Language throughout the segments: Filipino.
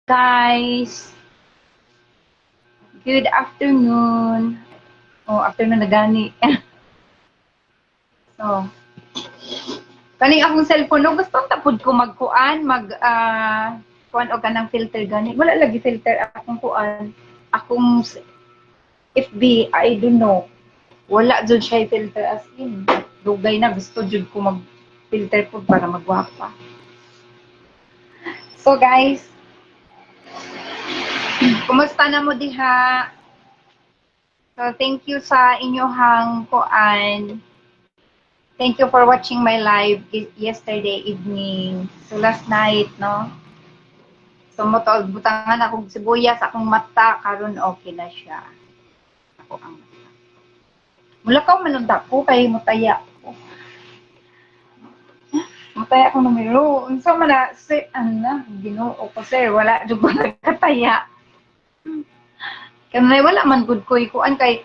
Guys, good afternoon. Oh, afternoon na gani. So, kaning akong cellphone, no, gusto tapod ko magkuan, kuan o kanang filter gani. Wala lagi filter akong kuan. Akong FB, I don't know. Wala jud siya filter as in. Dugay na gusto jud ko mag-filter po para magwapa. So guys, kumusta na mo diha? So thank you sa inyohang kuan. Thank you for watching my live yesterday evening. So last night, no? So butangan akong sibuyas akong mata karon okay na siya. Ako ang mata. Mulakaw manunda ko kay mutaya ko. Mutaya ko numero. Unsa man na si ana Ginoo ko sir, wala jud ko nagkataya. Kanay wala man gud ko ikuan kay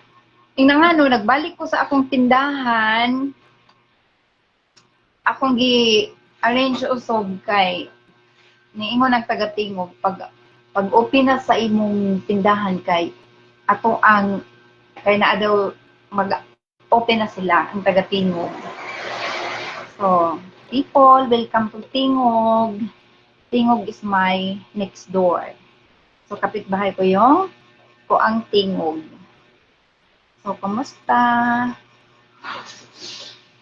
ingangano nagbalik ko sa akong tindahan. Akong gi-arrange usog kay niingon nagtagatingog pag open na sa imong tindahan kay ato ang kay naa daw mag-open na sila ang tagatingog. So, people, welcome to Tingog. Tingog is my next door. So, kapitbahay ko yung ang Tingog. So, kamusta?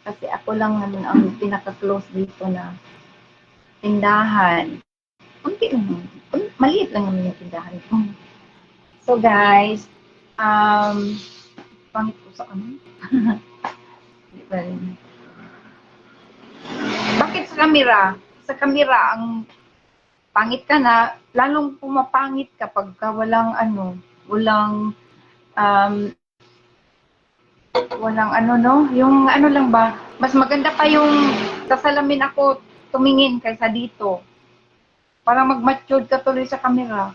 Kasi ako lang naman ang pinaka-close dito na tindahan. Kunti lang. Maliit lang naman yung tindahan ko. So guys, pangit ko sa ano? Bakit sa kamera? Sa kamera, ang pangit ka na, lalong pumapangit kapag walang walang no? Yung ano lang ba? Mas maganda pa yung kasalamin ako tumingin kaysa dito. Para mag-matured ka tuloy sa camera.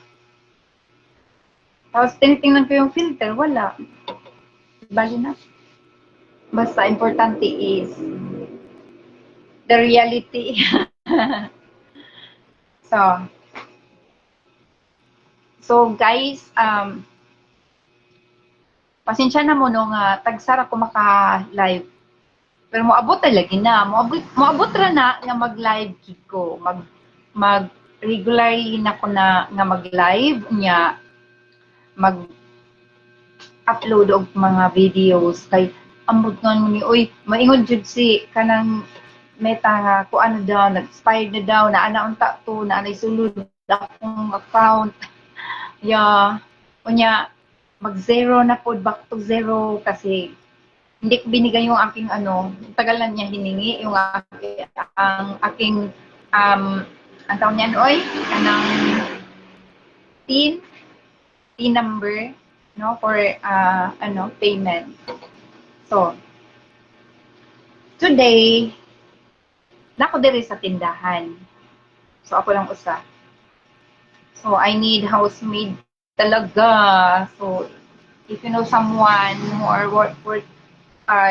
Tapos tinitingnan ko yung filter, wala. Bali na. Basta importante is the reality. So guys, pasensya na mo no nga tagsara ko maka-live. Pero moabot talaga na. Moabot ra na nga mag-live ko. Mag regularly na ko na nga mag-live nya mag-upload og mga videos kay ambot ngon mo ni oy maingon jud si kanang meta nga ko ano daw nag-expired na daw na ana unta to na anay sulod akong account unya mag zero na pod back to zero kasi hindi ko binigay yung aking tagalan niya hiningi yung aking ang tawag niyan oy kanang tin number no for payment. So today nako diri sa tindahan. So ako lang usa. So I need housemaid talaga. So if you know someone who are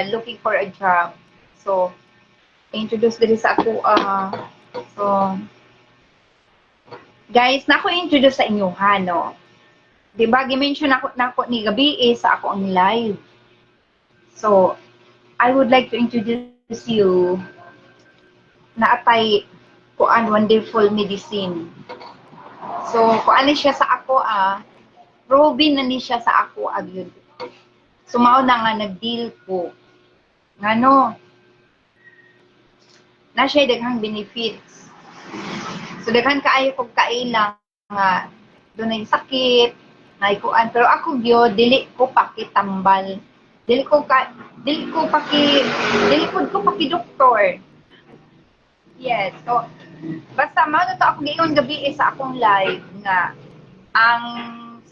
looking for a job, so introduce diri sa ako so guys, nako introduce sa inyo no. Di ba gi-mention nako ni gabi sa ako ang live. So I would like to introduce you na atay kuan wonderful medicine. So kuan ni siya sa ako proven na ni siya sa ako agyud. So mao na nga nag-deal ko. Ngano na siya daghang benefits. So daghan kaayo kog kailang nga dunay sakit, nay kuan pero ako gyud dili ko pakitambal. Dili ko paki doktor. Yes. So basta mao to ako giingon gabi sa akong live nga ang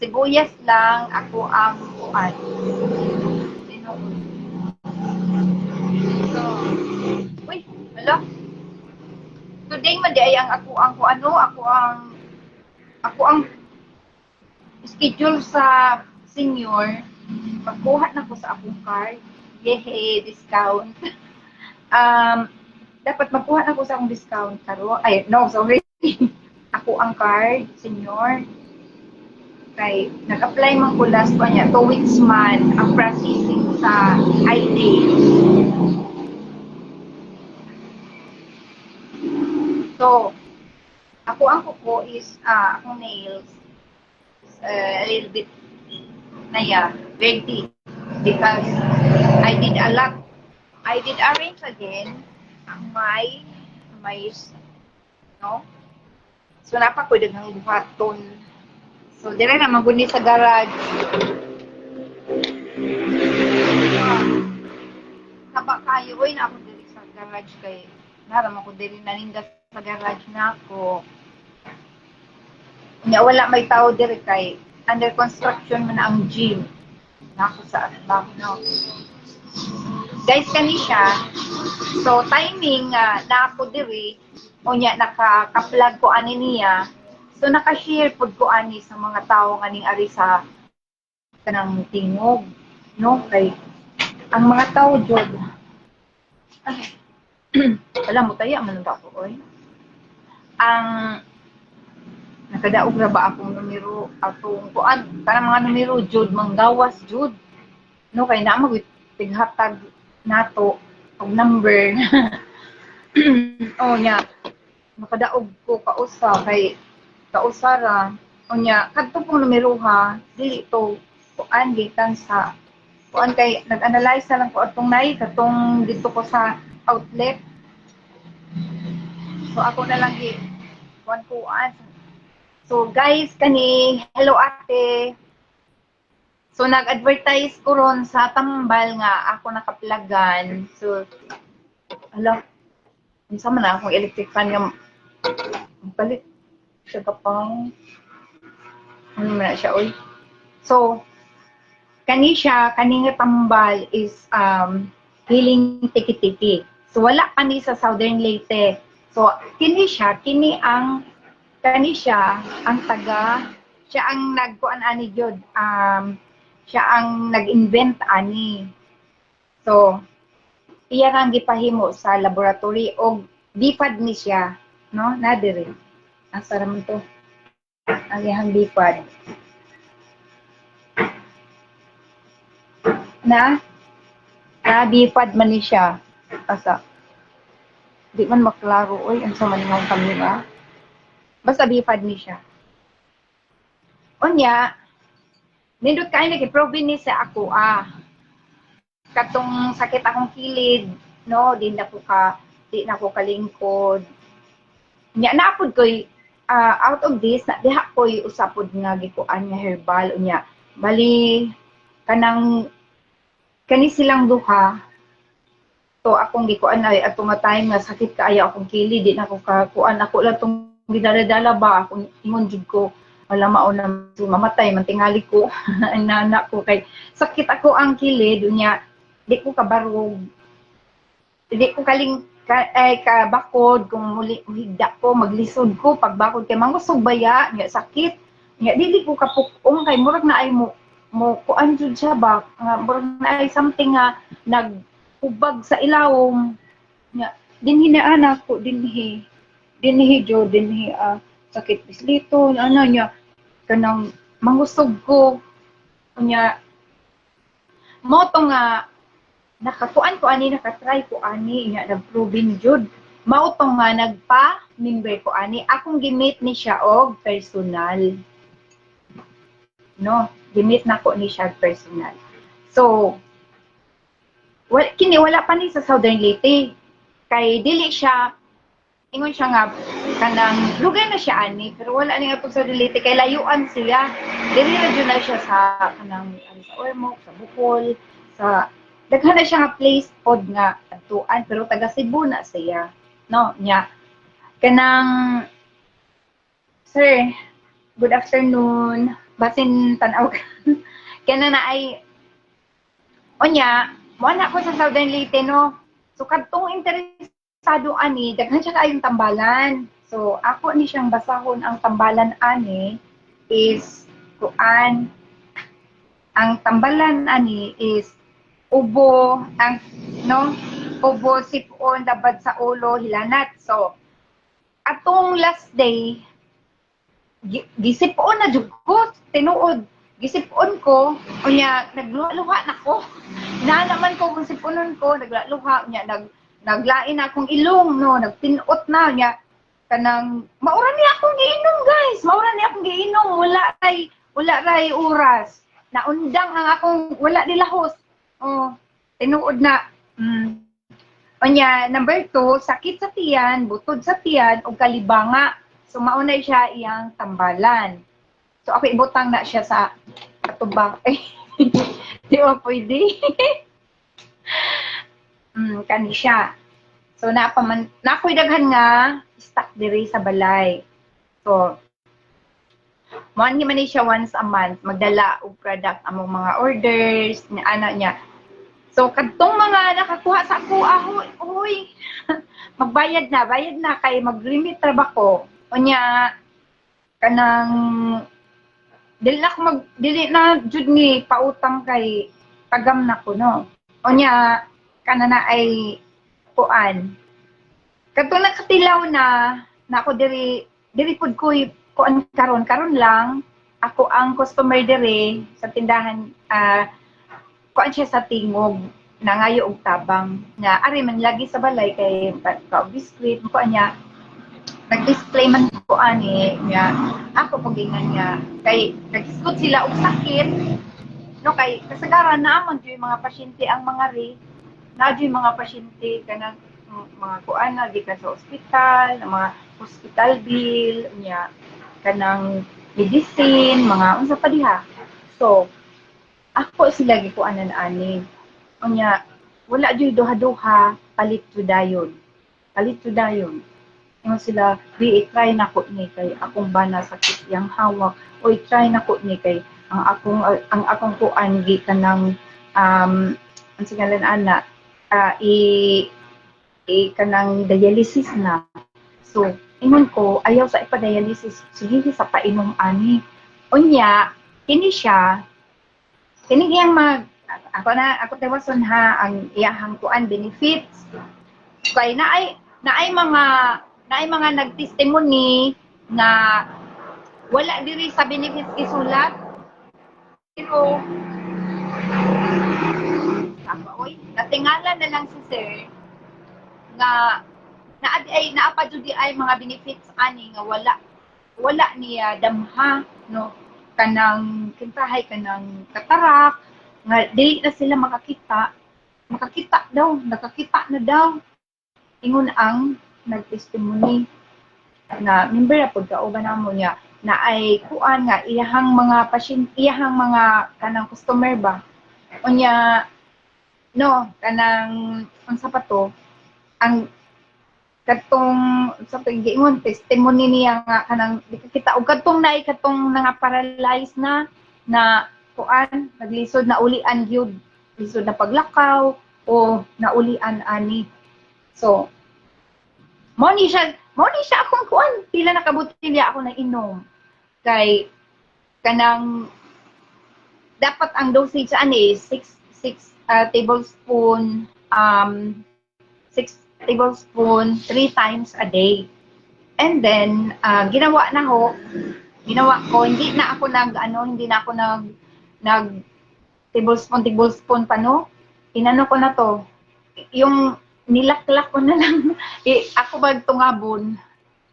sibuyas lang ako ang kuan. So, uy, hello. Today man di ay ang ako ang schedule sa senior. Pagkuha na ko sa akong card. Yehey, discount. Dapat magkuha na ko sa akong discount karo. Ay, no, sorry. ako ang card, senior. Kay nag-apply man ko last pa niya, 2 weeks man ang processing sa ID. So, ako ang kuko is, akong nails, a little bit dirty because I did a lot. I did arrange again my no? So, napa ko daghang buhaton. So, dire na maguni sa garage. Haba kayo, oy na ako diri sa garage kay naram ako diri naninda sa garage na ako. Nya wala may tao diri kay under construction man ang gym. Nako sa atbang no. Guys kani siya. So timing na ako diri unya naka-plug ko ani niya. So naka-share pud ko ani sa mga tao nganing ari sa kanang tingog no kay ang mga tao jud alam mo taya man ba ko oy ang nakadaog ra ba akong numero atong kuan kanang mga numero jud manggawas jud no kay na tighatag nato og number oh nya nakadaog ko kausa kay kausara unya kadto pong numero ha dili to kuan gikan sa kuan kay nag-analyze na lang ko atong nay katong dito ko sa outlet. So ako na lang gi kuan. So guys kani hello ate. So nag-advertise ko ron sa tambal nga ako nakaplagan. So hala unsa man akong electric fan nga palit siya kapang ano man siya oy. So kani siya, kani nga tambal is healing tiki-tiki. So wala kani sa Southern Leyte. So kini siya, kani siya ang siya ang nagkuan ani jud. Siya ang nag-invent ani. So iya ang gipahimo sa laboratory og bipad ni siya, no? Na diri. Asa ra man to? Ang iyang bipad. Na bipad man ni siya asa di man maklaro oy unsa man yung kamera basta bipad ni siya unya nindot kay nag-prove ni sa ako katong sakit akong kilid no di na ko kalingkod nya naapod koy out of this na diha koy usapod nga gikuan nga herbal unya bali kani silang duha to akong gikuan ay at time nga sakit kaayo akong kili di na ako kakuan ako lang tong gidala-dala ba akong ingon jud ko wala mao na mamatay man tingali ko ang nana ko kay sakit ako ang kilid unya di ko kabarog di ko kabakod kung higda ko maglisod ko pagbakod kay mangusog baya nga sakit nga dili ko kapukong kay murag na ay mo kuan jud siya ba murag na ay something nga nagubag sa ilawom nga dinhi na anak ko dinhi jud sakit bislito ano nya kanang mangusog ko nya mo to nga nakakuan ko ani nakatry ko ani nya nagproven jud mao to nga nagpa-member ko ani akong gimit ni siya og personal no gimit na ko ni siya personal. So, wala pa ni sa Southern Leyte. Kay dili siya, ingon siya nga, kanang lugar na siya ani, pero wala ni nga Southern Leyte, kay layuan siya. Dili na siya sa kanang sa Ormoc, sa Bukol, sa daghan na siya nga place pod nga atuan, pero taga Cebu na siya. No, nya. Kanang, sir, good afternoon. Basin tanaw ka. Kaya na ay onya, mo na ko sa Southern Leyte no. So kadtong interesado ani, daghan siya kayong tambalan. So ako ni siyang basahon ang tambalan ani is kuan ang tambalan ani is ubo ang no ubo sipon dabad sa ulo hilanat. So atong last day gisipon na jud ko tinuod. Gisipon ko unya nagluha na ko. Na naman ko kung sipunon ko nagluha unya naglain akong ilong no, nagtinot na unya kanang maura ni akong giinom guys. Maura ni akong giinom wala ray oras. Naundang ang akong wala dilahos. Oh, tinuod na. Unya number 2, sakit sa tiyan, butod sa tiyan ug kalibanga. So maunay siya iyang tambalan. So ako ibutang na siya sa katubang. Di ba pwede? Kani siya. So nakoy daghan nga stock diri sa balay. So man man siya once a month magdala og product among mga orders ni ana niya. So kadtong mga nakakuha sa ako ahoy magbayad na kay mag-limit trabaho. Unya kanang dili na jud ni pautang kay tagam na ko no. Unya kana na ay kuan. Kadtong nakatilaw na ako diri pud ko kuan karon lang ako ang customer diri sa tindahan kuan siya sa tingog nangayo og tabang nga ari man lagi sa balay kay biskwit kuan niya nag-display man ko ani nga ako pagingan nga kay nagsuot sila og sakit no kay kasagaran na amon yung mga pasyente ang mga mga pasyente kanang mga kuan na gikan sa ospital mga hospital bill nya kanang medicine mga unsa pa diha so ako sila gikuanan ani. Unya wala jud duha-duha palit jud dayon. Ingon sila, di try nako ni kay akong bana sakit yang hawak. O try nako ni kay ang akong kuan gi kanang ang singalan ana kanang dialysis na. So ingon ko ayaw sa ipa-dialysis sige sa painom ani. Unya kini siya kini iyang ako tawason ha ang iyahang kuan benefits kay naay mga nagtestimony na wala diri sa benefits isulat pero natingala na lang si sir nga naapa jud ay mga benefits ani nga wala niya damha no kanang kintahay kanang katarak nga dili na sila nakakita na daw ingon ang nagtestimony na member na pud kauban namo niya na ay kuan nga iyahang mga pasyente iyahang mga kanang customer ba unya no kanang unsa pa to ang katong sa giingon testimony niya nga kanang kita og katong naay katong nga paralyzed na kuan naglisod na ulian gyud lisod na paglakaw o naulian ani so mo ni siya akong kuan pila na kabutilya ako na inom kay kanang dapat ang dosage ani 6 tablespoon 6 tablespoon 3 times a day. And then ginawa ko hindi na ako nag tablespoon pa no. Inano ko na to. Yung nilaklak ko na lang ako ba tungabon.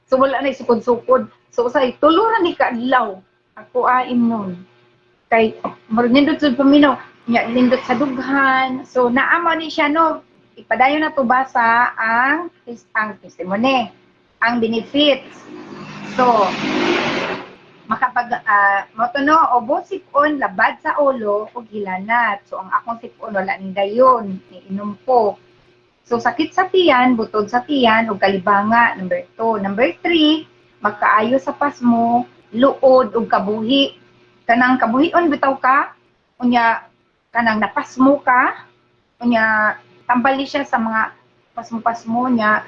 So wala na sukod-sukod. So say tulo na ni kaadlaw. Ako imnon. Kay nindot sa paminaw, nindot sa dughan. So naamo ni siya no. Ipadayon na to basa ang testimony, ang benefits. So, moto no, obo sipon, labad sa ulo, o gilanat. So, ang akong sipon, wala ni dayon, iinom po. So, sakit sa tiyan, butod sa tiyan, o kalibanga, number 2. Number 3, magkaayo sa pasmo, luod, o kabuhi. Kanang kabuhion, bitaw ka, unya, kanang napasmo ka, unya, tambali siya sa mga pasmo-pasmo niya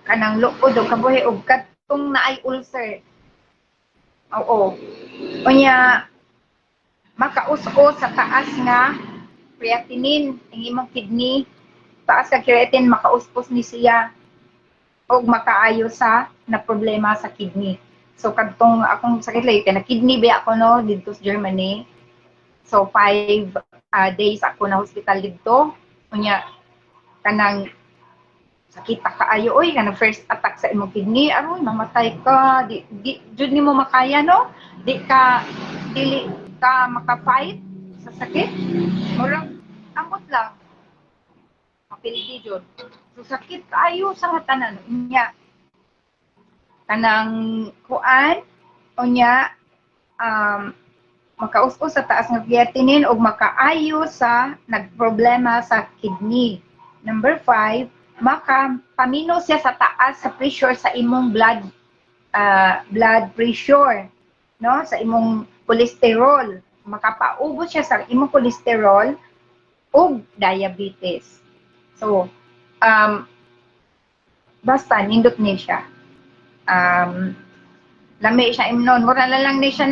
kanang luod o kabuhi og katong naay ulcer. Oo. Unya makaus-us sa taas nga creatinine ang imong kidney. Taas ka creatinine makaus-us ni siya og makaayo sa na problema sa kidney. So kadtong akong sakit lagi kay na kidney ba ako no dito sa Germany. So 5 days ako na hospital dito. Unya kanang sakit ka kaayo oy kanang first attack sa imong kidney aron mamatay ka di jud nimo makaya no dili ka maka-fight sa sakit murag ambot lang mapildi jud so sakit kaayo sa nga tanan unya kanang kuan unya makaus-us sa taas nga creatinine ug makaayo sa nagproblema sa kidney. Number 5, makapamino siya sa taas sa pressure sa imong blood pressure, no? Sa imong cholesterol. Makapaubos siya sa imong cholesterol ug diabetes. So, basta nindot ni siya. Lami siya imnon, mura na lang ni siya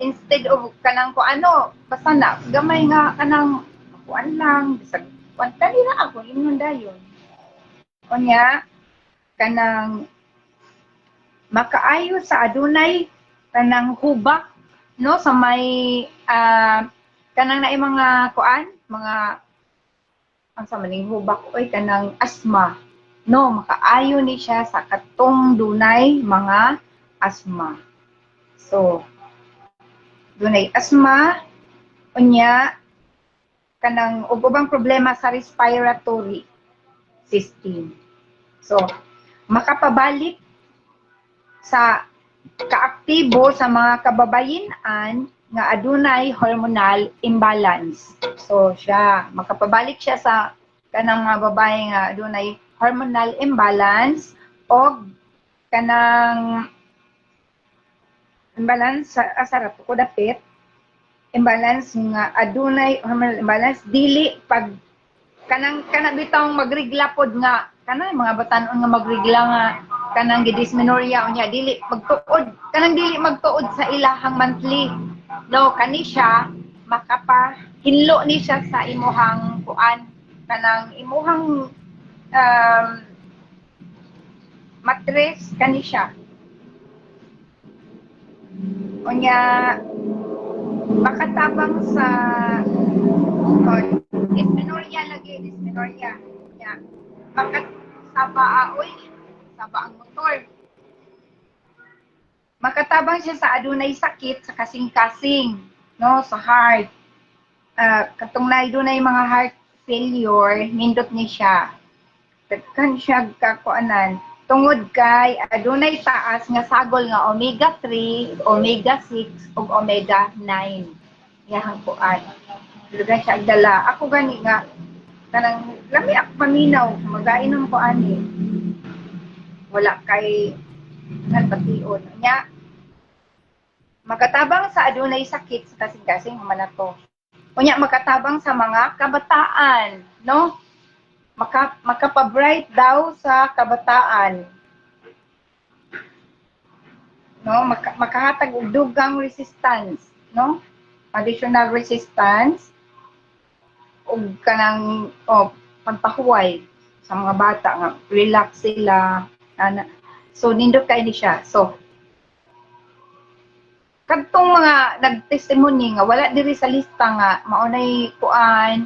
instead of kanang ko ano, basta na gamay nga kanang kuan lang, bisag kuan kanina ako imnon dayon. Kunya kanang makaayo sa adunay kanang hubak no sa may kanang naay mga kuan, mga ang sa maning hubak oy kanang asthma. No, makaayo ni siya sa katong dunay mga asthma. So, dunay asthma, unya, kanang ubang problema sa respiratory system. So, makapabalik sa kaaktibo sa mga kababayin-an nga adunay hormonal imbalance. So, makapabalik siya sa kanang mga babae nga adunay hormonal imbalance o kanang imbalance sa asarap ko dapit imbalance nga adunay hormonal imbalance dili pag kanang bitong magrigla pod nga kanang mga batan-on nga magrigla nga kanang gidysmenorrhea unya dili magtuod kanang dili magtuod sa ilahang monthly no kani siya makapahinlo ni siya sa imuhang kuan kanang imuhang matres kani siya unya makatabang sa dysmenorrhea unya saba ang motor makatabang siya sa adunay sakit sa kasing-kasing no sa heart katong dunay mga heart failure nindot ni siya kan siya kakuanan tungod kay adunay taas nga sagol nga omega 3, omega 6 ug omega 9 yahang kuan lugar siya agdala ako gani nga kanang lami ako paminaw magainom ko ani wala kay nagpation nya makatabang sa adunay sakit sa kasing-kasing humanato unya makatabang sa mga kabataan no makapa-bright daw sa kabataan. No, makahatag og dugang resistance, no? Additional resistance ug kanang pagpahuway sa mga bata nga relax sila so nindot kay ni siya. So kadtong mga nagtestimony nga wala diri sa lista nga maunay kuan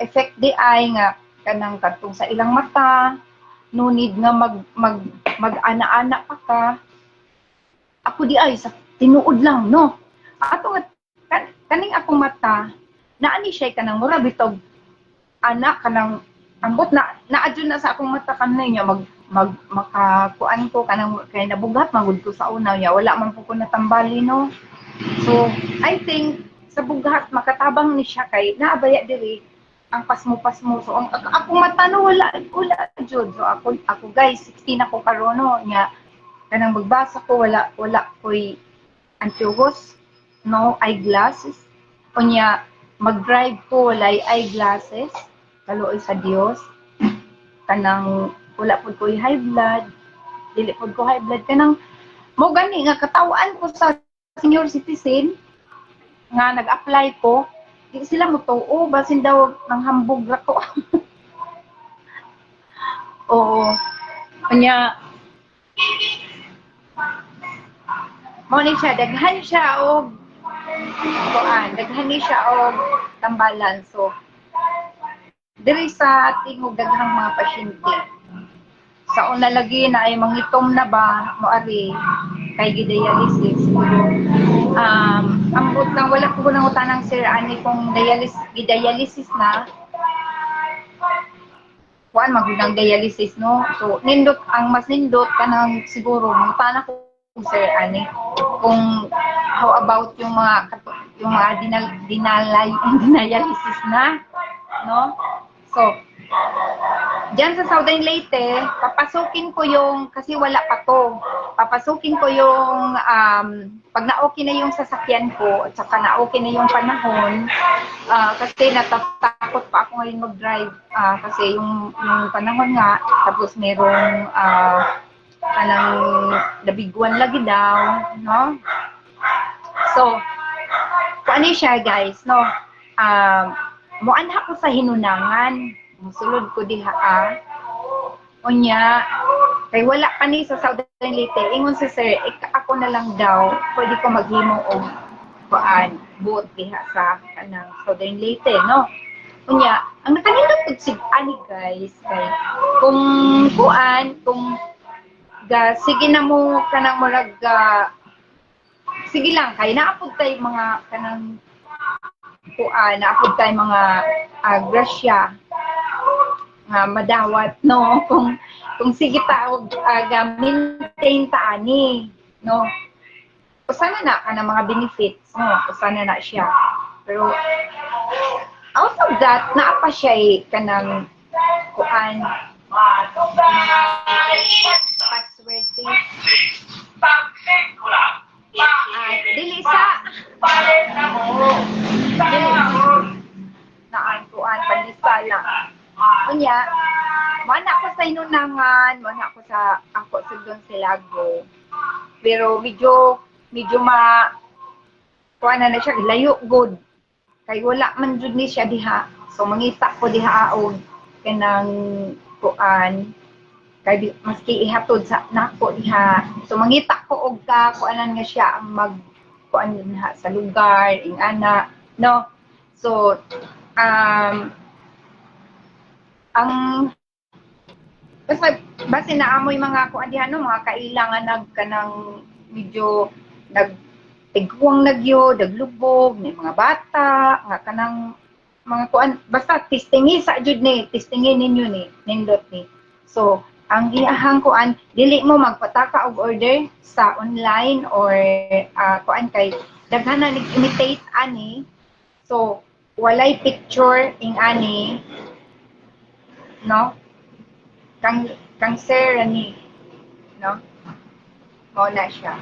effect di ay nga kanang katong sa ilang mata no need nga mag-ana-ana ka ako di ay sa tinuod lang no ato kaning akong mata naani siya kanang mura bitog anak kanang ambot naadyo na sa akong mata kanay niya makakuan ko kanang kay nabugat magud ko sa una niya wala man po ko natambali no so I think sa bugat makatabang ni siya kay naabaya diri ang pasmo. So ang akong mata no wala jud. So ako guys 16 ako karon no nya kanang magbasa ko wala koy antiogos no eyeglasses. Unya mag-drive ko wala eyeglasses. Kaluoy sa Dios. Kanang wala pud koy high blood. Dili pud ko high blood kanang mo gani nga katawaan ko sa senior citizen nga nag-apply ko di sila mutuo basin daw nang hambog ako. Oo. Kanya mo ni siya daghan siya og daghan ni siya og tambalan. So diri sa tingog daghang mga pasyente sa una lagi na ay mangitom na ba moari kay gidialysis. Ambot lang wala ko nang utanang sir ani kung gidialysis na kuan magudang dialysis no. So nindot ang mas nindot kanang siguro mutana ko sir ani kung how about yung mga dialysis na no. So diyan sa Southern Leyte, papasukin ko yung, kasi wala pa to, papasukin ko yung, pag na-okay na yung sasakyan ko, at saka na-okay na yung panahon, kasi natatakot pa ako ngayon mag-drive, kasi yung panahon nga, tapos merong, kanang nabiguan lagi daw, no? So, kung ano siya guys, no? Muanha ko sa hinunangan, musulod ko diha unya kay wala pa ni sa Southern Leyte ingon si sir ako na lang daw pwede ko maghimo og kuan buot diha sa kanang Southern Leyte no unya ang nakanindot pud sig ani guys kay kung kuan kung sige na mo kanang murag sige lang kay naapod tay mga kanang kuan naapod tay mga grasya nga madawat no kung sige ta og maintain ta ani no usana na kanang mga benefits no usana na siya pero out of that naa pa siya kanang kuan passworthy dili sa naan kuan pandisala unya mana ko sa inunangan mana ko sa ako sudon Silago pero medyo kuan na siya layo good kay wala man jud ni siya diha so mangita ko diha og kanang kuan kay maski ihatod sa nako diha so mangita ko og kuanan nga siya ang mag kuan diha sa lugar ing ana no so ang basta naamoy mga kuan diha no mga kailangan kanang medyo tigwang nagyo daglubog may mga bata nga kanang mga kuan basta testingi sa jud ni testingin ninyo ni nindot ni so ang gihahang kuan dili mo magpataka og order sa online or kuan kay daghan na nag-imitate ani so walay picture ing ani no kang sir ani no mo na siya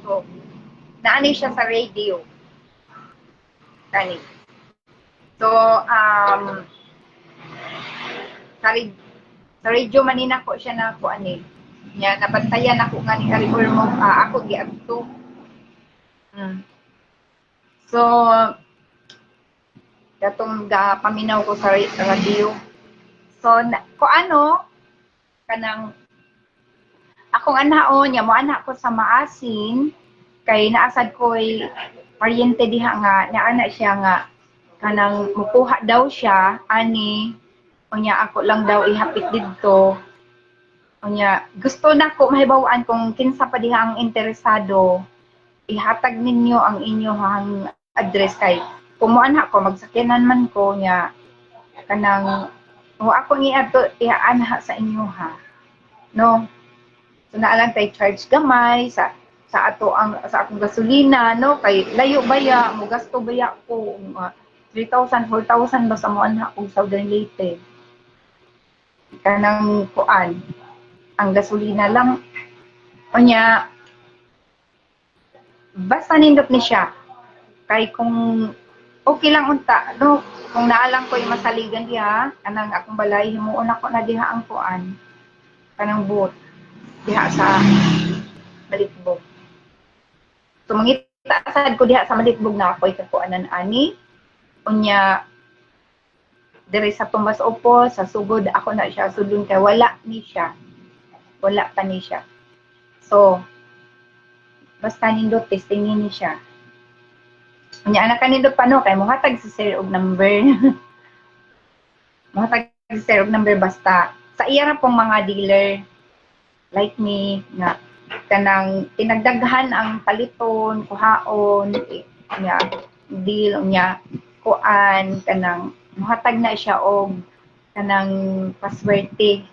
so naani siya sa radio kani so sa radio manina ko siya na ko ani nya nabantayan ako nga ni Aribor mo ako giadto so datong paminaw ko sa radio. So, kanang akong anaon, mo anak ko sa maasin, kay naasad ko'y paryente diha nga, naana siya nga, kanang mukuha daw siya, ani, unya ako lang daw ihapit dito. Unya, gusto na ko mahibawaan kung kinsa pa diha ang interesado, ihatag ninyo ang inyong address kay kumuan ko magsakyanan man ko nya kanang ako ni ato ianha sa inyo ha no so naalang tay charge gamay sa akong gasolina no kay layo baya mo gasto baya ko 3,000 4,000 basta mo anha og Southern Leyte kanang kuan ang gasolina lang unya basta nindot ni siya kay kung okay lang unta no kung naalang ko yung masaligan diha anang akong balay himuon ako na diha ang kuan kanang boat diha sa Malitbog so mangita sad ko diha sa Malitbog na ako'y kakuanan ani unya diri sa Tumbas Opo sa sugod ako na siya sudon kay wala pa ni siya So, basta nindot testingin ni siya. Unya anak kanindot pa no kay mohatag si sir og number. Mohatag si sir og number basta sa iya ra pong mga dealer like me nga kanang tinagdaghan ang paliton, kuhaon, nya deal nya kuan kanang mohatag na siya og kanang paswerte.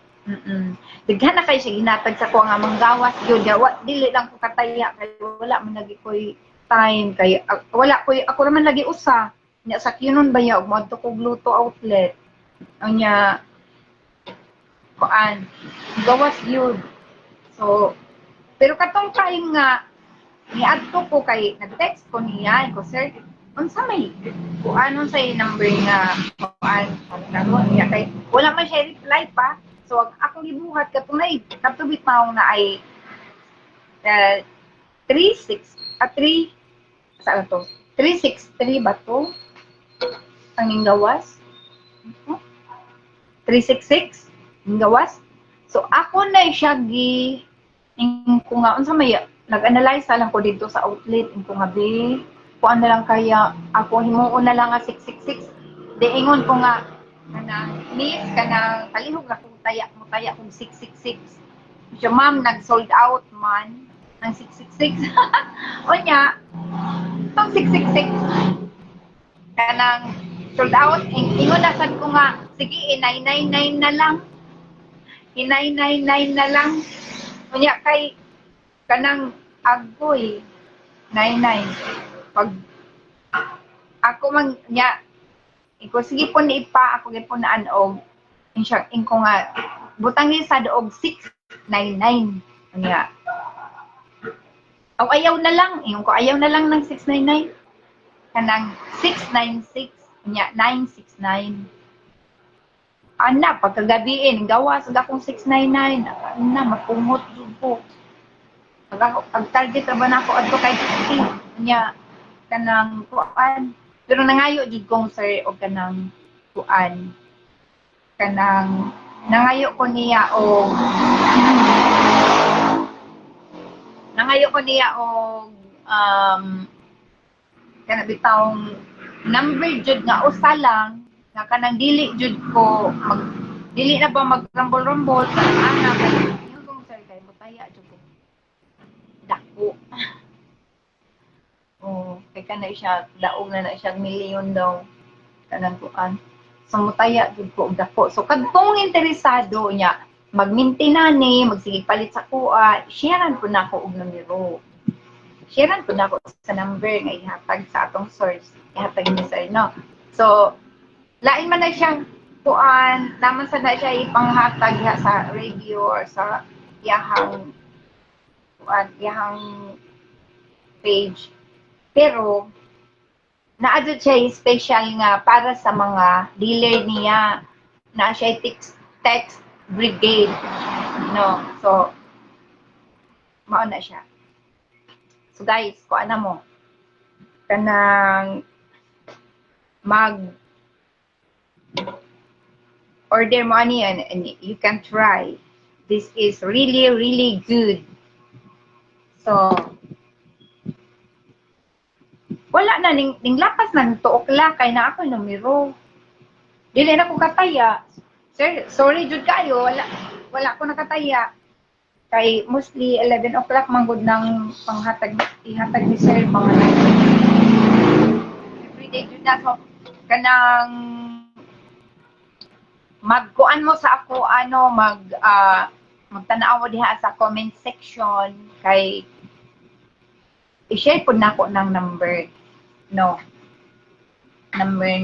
Daghan na kay siya ginatag sa ko nga manggawas gyud ya dili lang ko kataya kay wala man lagi koy time kay wala koy ako naman lagi usa nya sa kinon ba ya og moadto kog luto outlet nya kuan gawas gyud so pero katong time nga niadto ko kay nag-text ko niya ko sir unsa may kuan unsay number nga kuan karon niya kay wala man siya reply pa. So, akong gibuhat katong katubit maong na ay 363 ba to? Ang gawas? 366 ang gawas. So, ako na siya ko nga, unsa may nag-analyze lang ko dito sa outlet, ko nga be, kuan na lang kaya, ako himuon na lang nga 666. Di ingon ko nga, kanang miss, kanang kalihog na kung taya kung 666. So, ma'am, nag-sold out man ang 666. O niya, itong 666, kanang sold out, ingon na sad ko nga, sige, 999 na lang. 999 na lang. O niya, kay, kanang agoy, 99. Pag, ako man, niya, iko sige po ni ipa ako gyud po naan og ko nga butang ni sa og 699 niya. Aw ayaw na lang, ko ayaw na lang ng 699 kanang 696 niya 969. Ana pagkagabiin gawas ug akong 699 na mapungot jud po. Ang target ra ba nako adto kay 50 niya kanang kuan. Pero nangayo jud kong sir og kanang kuan. Kanang nangayo ko niya og kana bitawng number jud nga usa lang nga kanang dili jud ko dili na ba mag-rumble-rumble sa ana kay kong sir kay mutaya jud ko. Dako. Oh, kay kanay siya daog na siya milyon daw kanang kuan. So mutaya jud ko og dako. So kadtong interesado niya mag-maintain ni, magsige palit sa kuha, sharean ko na ako og numero. Sharean ko na ako sa number nga ihatag sa atong source. Ihatag ni sir, no? So, lain man na siyang kuan, naman sa na siya ipanghatag sa radio or sa iyahang kuan, iyahang page. Pero, naadto siya special nga para sa mga dealer niya na siya text brigade. No? So, mao na siya. So guys, kuan na mo. Kanang mag order mo ani and you can try. This is really, really good. So, wala na, ning lapas na tuokla kay na ako numero. Dili na ko kataya. Sir, sorry jud kayo, wala ko nakataya. Kay mostly 11 o'clock manggod ng ihatag ni sir mga everyday jud na so kanang magkuan mo sa ako magtanaw mo diha sa comment section kay i-share pud nako ng number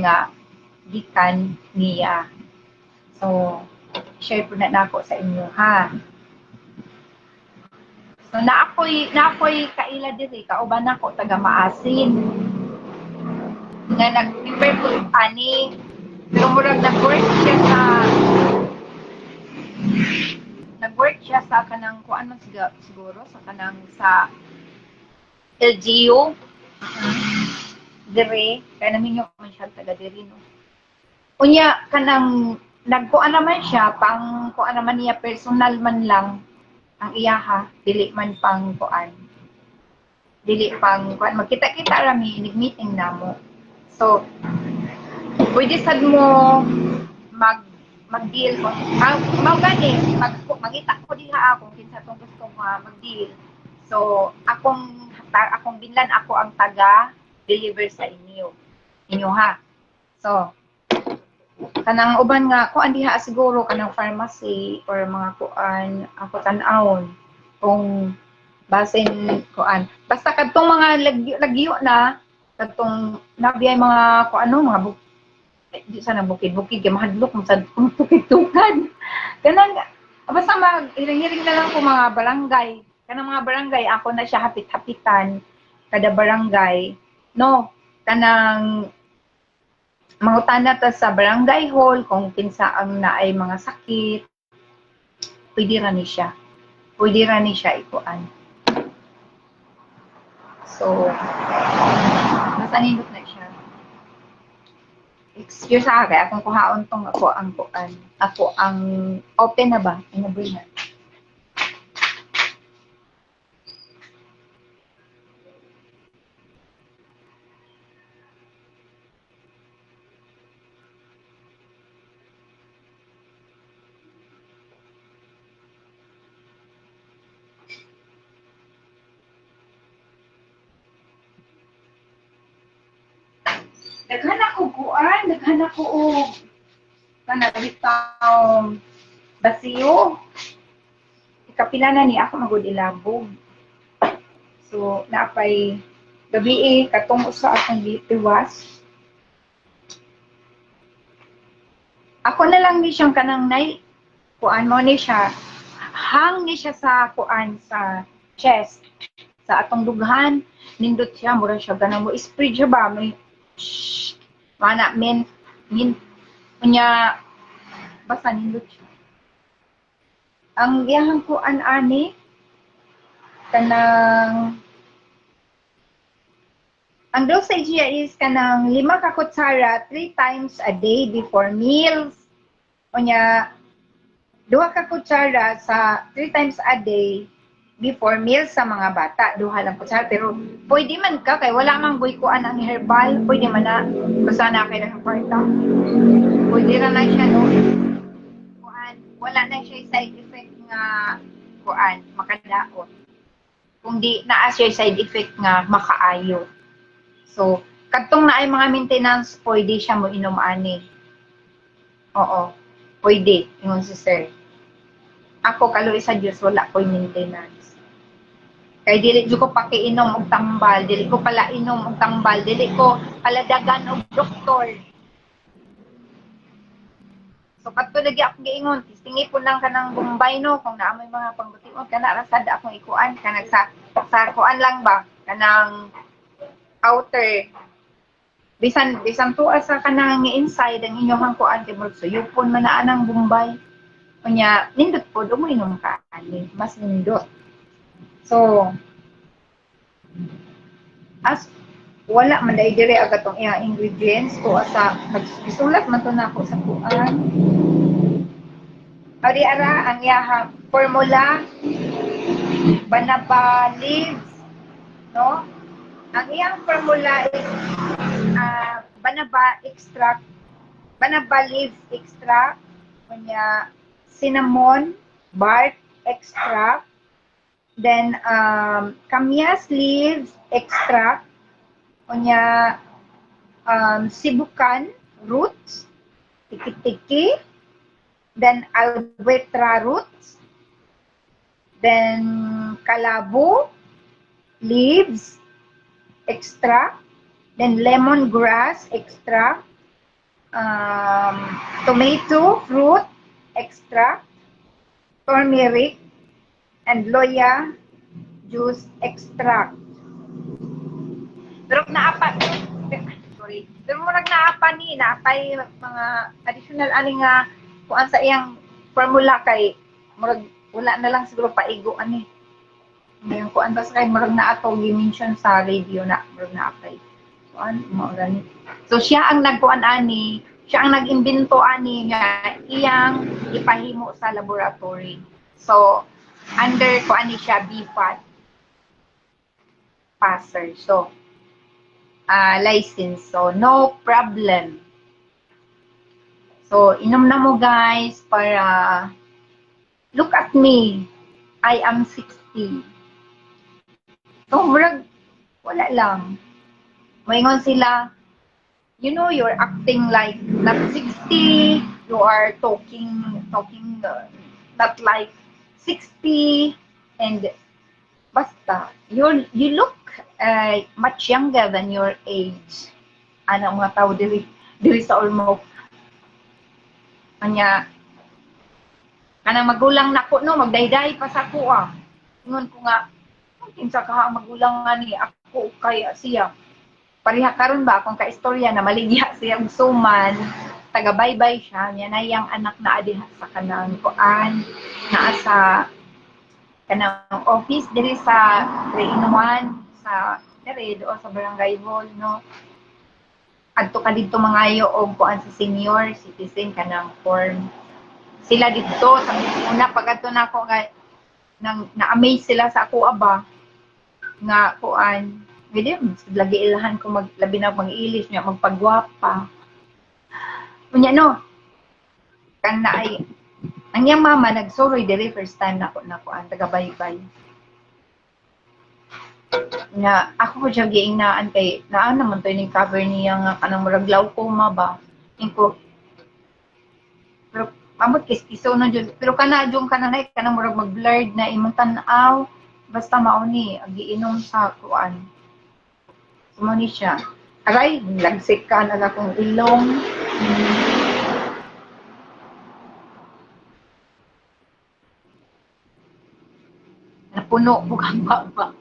nga gikan niya. So, share po na ako sa inyo, ha? So, naakoy kaila diri, kauban ako, taga Maasin. Nga nag-prepare po ani, pero murag nag-work siya sa kanang, kuan man siguro, sa kanang sa LGU. Diri, kaya namin yung man siya taga diri, no? Unya, kanang nagkuan naman siya, kuan naman niya personal man lang ang iyaha dili man pang kuan. Dili pang kuan magkita-kita rami nag-meeting namo. So pwede sad mo mag-deal ko. Mao gani magita ko diha ako kinsa tong gusto mag-deal. So akong binlan ako ang taga deliver sa inyo ha. So kanang uban nga kuan diha siguro kanang pharmacy or mga kuan ako tan-awon kung basin kuan basta kadtong mga lagyo na kadtong nabiyay mga kuan mga di sana bukid-bukid kay mahadlok mo sa bukid-tukan kanang basta mag-iring-iring na lang ko mga barangay kanang mga barangay ako na siya hapit-hapitan kada barangay no kanang mangutana ta sa barangay hall kung kinsa ang naay mga sakit pwede ra ni siya ikuan so basta nindot na siya excuse sa akin akong kuhaon tong ako ang open na ba inabri na daghan ako og kana bitaw basiyo ikapila na ni ako magud ilabog so napay gabi katong usa akong gitiwas ako na lang ni siyang kanang kuan mo ni siya hang ni siya sa kuan sa chest sa atong dughan nindot siya mura siya ganang mo spread siya ba may mana min punya basta nindot siya ang iyahang kuan ani kanang ang dosage niya is kanang 5 ka kutsara 3 times a day before meals unya 2 ka kutsara sa 3 times a day before meals sa mga bata, 2 lang kutsara pero pwede man ka kay wala mang buy-kuan ang herbal, pwede man na basta na kay ng parta. Pwede ra na siya no. Kuan, wala na siya side effect nga kuan makadaot. Kung di naa siya side effect nga makaayo. So, kadtong naay mga maintenance, pwede siya mo inom ani. Oo. Pwede, ingon si sir. Ako kaluoy sa Dios wala ko'y maintenance. Kay dili ko pakiinom og tambal, dili ko pala inom og tambal, dili ko paladagan og doktor. So kadto lagi ako giingon, tingi po nang kanang Bombay no kung naa may mga pangbution kana ra sad akong ikuan kanang sa kuan lang ba kanang outer bisan tuwa sa kanang inside ang inyong kuan kay murag suyupon man naa nang Bombay. Kunya nindot po uminom ka ani mas nindot. So, as wala man dahil dire agad tong iyang ingredients ko asa magsulat man to na ako sa kuan. Ari ara ang iyang formula banaba leaves, no? Ang iyang formula is banaba extract, banaba leaves extract, kunya cinnamon bark extract, then kamyas leaves extract, kunya sibukan roots, tiki-tiki, then alwetra roots, then kalabo leaves extract, then lemongrass extract, tomato fruit extract, turmeric, and loya juice extract. Pero naapa, sorry, pero murag naapa ni, naapay mga additional ani nga kuan sa iyang formula kay murag wala na lang siguro paigo ani. Ngayon kuan basta kay murag na ato gi-mention sa radio na murag naapay. Kuan mo gani. So siya ang nagkuan ani, siya ang nag-imbento ani nga iyang ipahimo sa laboratory. So under ko ani siya BFAT passer. So, license. So, no problem. So, inom na mo guys para look at me. I am 60. So, murag, wala lang. Moingon sila, you know, you're acting like not 60. You are talking not like 60. And basta, you look much younger than your age. Ano mga tao diri sa Ormoc. Kanya, kanang magulang nako no, magdayday pa sa ako ah. Ingon ko nga, kinsa ka magulang nga ni ako kaya siya. Pareha karon ba akong kaistorya na maligya siya og suman, taga-baybay siya, niya na yang anak na adiha sa kanang kuan, naa sa kanang office diri sa 3-in-1 sa diri do sa barangay hall no. Adto ka didto mangayo og kuan sa senior citizen kanang form. Sila dito sa una pag adto nako nga nang na-amaze sila sa ako aba nga kuan gid lagi ilahan ko maglabi na mag-ilis niya magpagwapa unya no kana ay ang iyang mama nagsuroy diri first time nako ang taga-baybay nga ako ko siya giingnaan kay naan naman to ning cover niya nga kanang murag glaucoma ba ingko pero amot kiskiso na jud pero kana jung kananay kanang murag mag-blurred na imong tan-aw basta mao ni giinom sa kuan mo ni siya. Aray, lagsik ka na akong ilong. Napuno ko kang baba.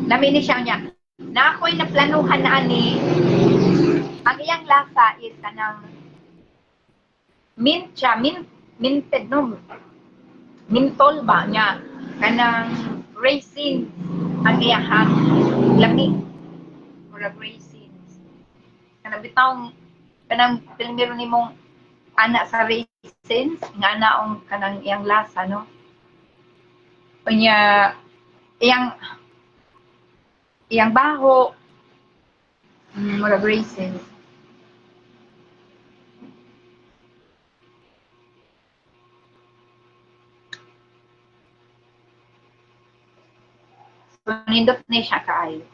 Nami ni siya niya. Na ako'y naplanuhan na ani. Ang iyang lasa is kanang mint siya, minted no. Mintol ba niya? Kanang raisin ang iyahang lamig murag raisins kanang bitawng kanang pilmiro nimong anak sa raisins nga naong kanang iyang lasa no unya iyang baho murag raisins so nindot ni siya kaayo.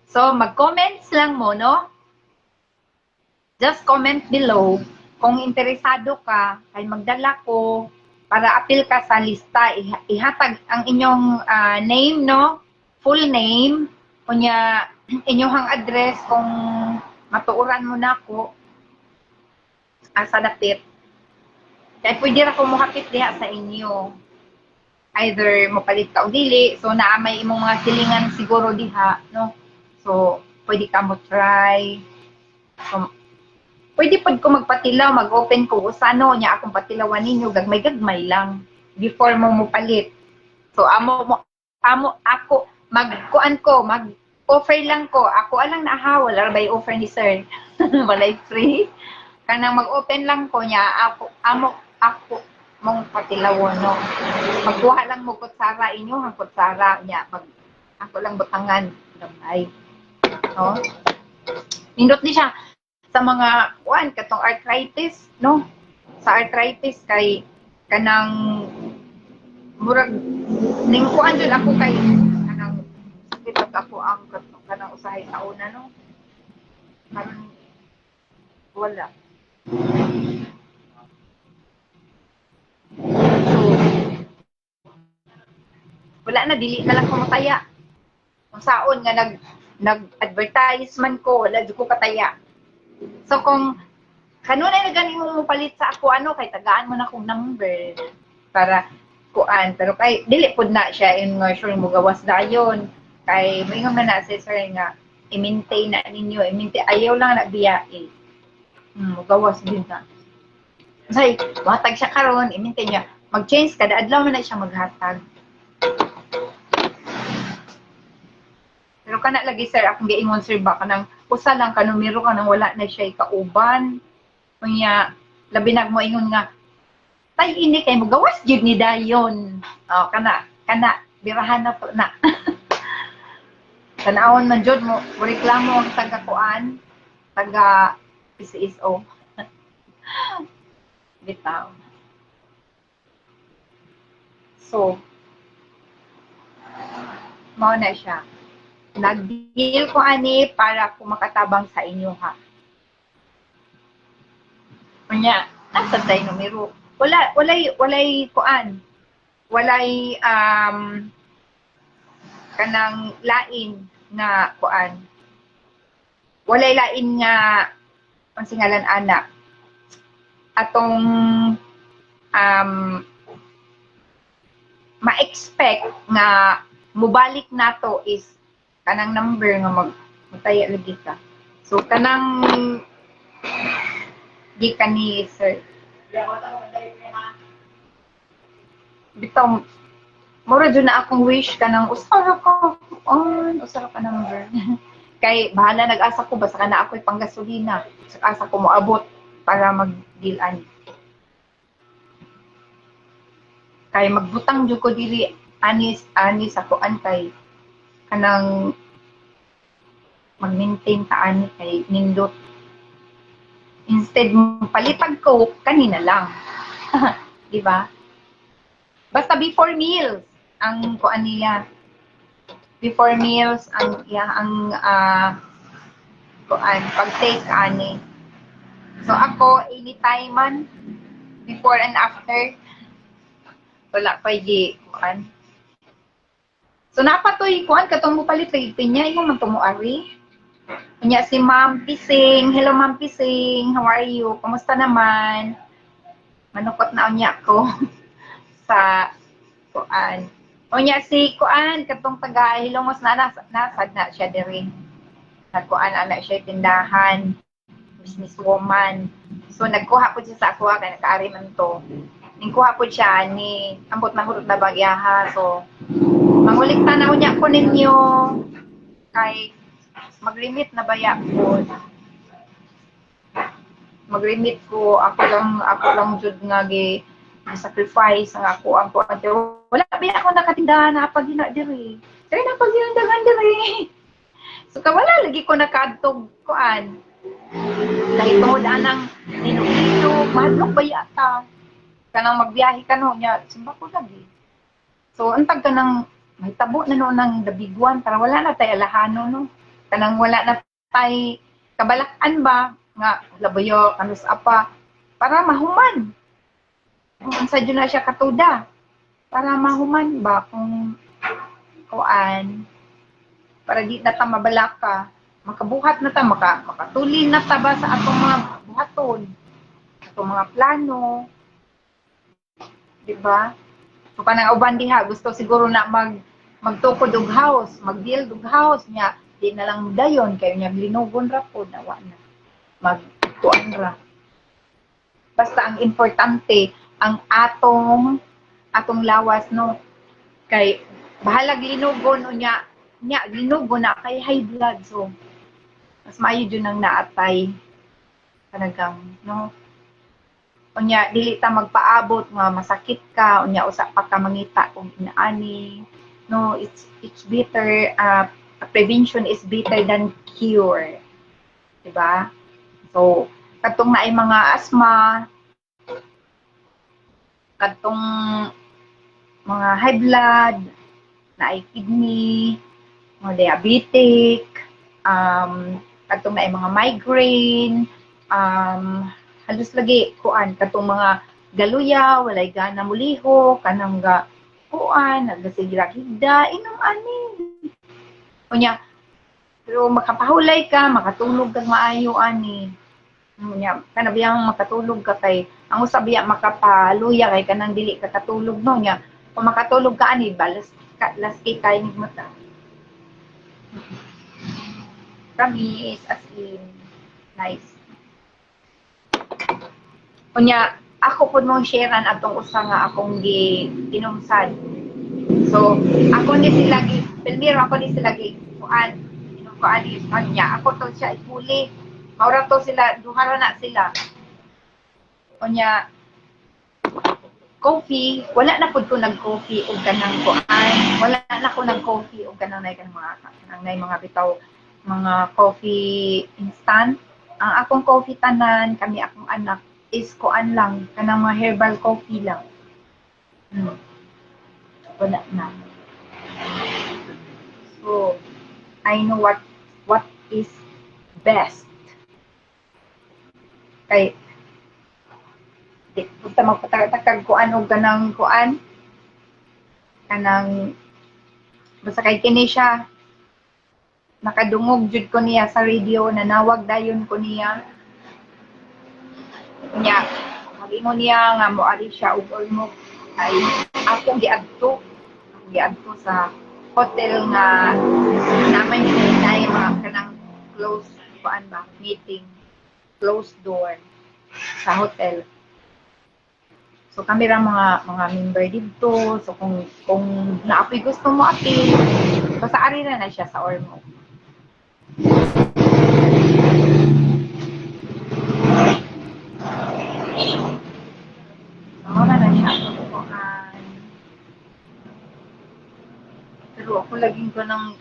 So, mag-comments lang mo, no? Just comment below kung interesado ka, kay magdala ko para appeal ka sa lista. Ihatag ang inyong name, no? Full name. Kunya, inyong address kung matuuran mo na ako sa dapit. Kaya pwede ra ko muhapit diha sa inyo. Either mapalit ka o dili. So, naamay imong mga silingan siguro diha, no? So, pwede ka mo try. So, pwede pud ko magpatilaw, mag-open ko usano niya akong patilawan ninyo gagmay-gagmay lang before mo mupalit. So, ako magkuan ko, mag-offer lang ko. Ako alang naaha, wala ba offer ni sir? Walay free. Kanang mag-open lang ko niya, ako mong patilawon, no? Magkuha lang mo kutsara inyo, ang kutsara niya. Ako lang butangan, gamay. No? Nindot ni siya sa mga katong arthritis, no? Sa arthritis kay kanang murag ning kuan jud ako kay kanang sakit ako ang kanang usahay sa una, no? Karon wala. So, wala na dili na lang ko mataya. Kung saon nga nag-advertisement ko, wala jud ko kataya. So kung kanunay na gani mo palit sa ako kay tagaan mo na akong number para kuan pero kay dili pud na siya in nga sure mo gawas dayon kay moingon man na si sir nga i-maintain na ninyo ayaw lang na biyahe mo gawas din na say matag siya karon i-maintain niya mag-change kada adlaw man na siya maghatag. Pero kana lagi sir akong giingon sir ba kanang usa lang ka numero ka nang wala na siya kauban. Kunya labi nag mo ingon nga tay ini kay mo gawas jud ni dayon. Oh, kana birahan na to na. Tanawon man jud mo reklamo ang taga kuan, taga PCSO. Bitaw. So, mao na siya. Nag-deal ko ani para ko makatabang sa inyo ha. Kanya, nasa tayo numero. Walay kuan. Walay kanang lain nga kuan. Walay lain nga ang singalan anak. Atong ma-expect nga mubalik nato is kanang number nga magtaya lagi ka. So kanang gikan ni sir. Bitaw mura jud na akong wish kanang usara ka number. Kay bahala nag-asa ko basta kana ako'y panggasolina. Sa asa ko moabot para mag-deal-an. Kay magbutang jud ko dili ani sa kuan kay kanang mag-maintain ta ani kay nindot. Instead palitag ko kanina lang. Di ba? Basta before meals ang kuan niya. Before meals ang kuan pag-take ani. So ako anytime man before and after wala pa kuan. So napatoy kuan katong mo palit kay pinya imo man tumo ari. Unya si Ma'am Pising, hello Ma'am Pising, how are you? Kumusta naman? Manukot na unya ko sa kuan. Unya si kuan katong taga Hilongos na nasad na siya diri. Nagkuan ana siya tindahan, businesswoman. So nagkuha po siya sa ako kay nakaari man to. Ningkuha po siya ni ambot na hurot na bagyaha. So mangulikta na unya ko ninyo kay mag-limit na baya po. Mag-limit ko ako lang jud nga sacrifice nga ako ang kuan. Wala ba ako nakatindahan na pag ina diri. Kaya na pag ginandagan diri. So wala lagi ko nakadtog kuan. Dahil tungod anang nino-nino, madlok ba yata? Kanang magbiyahe ka no nya, simba ko lagi. So antag kanang may tabo na no ng dabiguan para wala na tay alahano no. Kanang wala na tay kabalakan ba nga labayo kanus apa para mahuman. Kung unsa jud na siya katuda para mahuman ba kung kuan para di na ta mabalaka makabuhat na ta makatulin na ta ba sa atong mga buhaton atong mga plano di ba so kanang uban diha gusto siguro na magtukod og house mag-build og house niya di na lang dayon kayo niya linugon ra po nawa na magtuan ra basta ang importante ang atong lawas no kay bahalag linugon unya linugon na kay high blood so mas maayo jud nang naatay talagang no unya dili ta magpaabot nga masakit ka unya usa pa ka mangita kung inaani no it's better prevention is better than cure diba so katong naay mga asthma katong mga high blood naay kidney mga diabetic katong naay mga migraine halos lagi kuan katong mga galuya walay gana muliho kanang kuan nagasigira higda inom ani unya pero makapahulay ka makatulog kag maayo ani unya kanabiyang makatulog ka kay ang usab biya makapaluya kay kanang dili ka katulog no nya kung makatulog ka ani balas kay kay nig mata promise as in nice unya ako pud mong sharean atong usa nga akong tinumsad so ako ni sila pilmiro ako ni sila kuan ani kanya ako to siya ipuli maura to sila duhara na sila unya coffee, wala na pud ko nag-coffee og kanang kuan. Wala na ko nag-coffee og kanang nay mga bitaw mga coffee instant. Ang akong coffee tanan kami akong anak is kuan lang kanang mga herbal coffee lang. Wala na. So, I know what is best. Kay di basta magpatakag kuan og kanang kuan kanang basta kay kini siya nakadungog jud ko niya sa radio, nanawag dayon ko niya. Nya mag-ingon niya nga moali siya og almost ay akong giadto sa hotel nga naman yun ay mga kanang close kuan ba meeting closed door sa hotel. So kami ra mga member dito. So kung naapoy gusto mo ati, basta ari na siya sa Ormo. So na siya kuan. Pero ako laging ko ng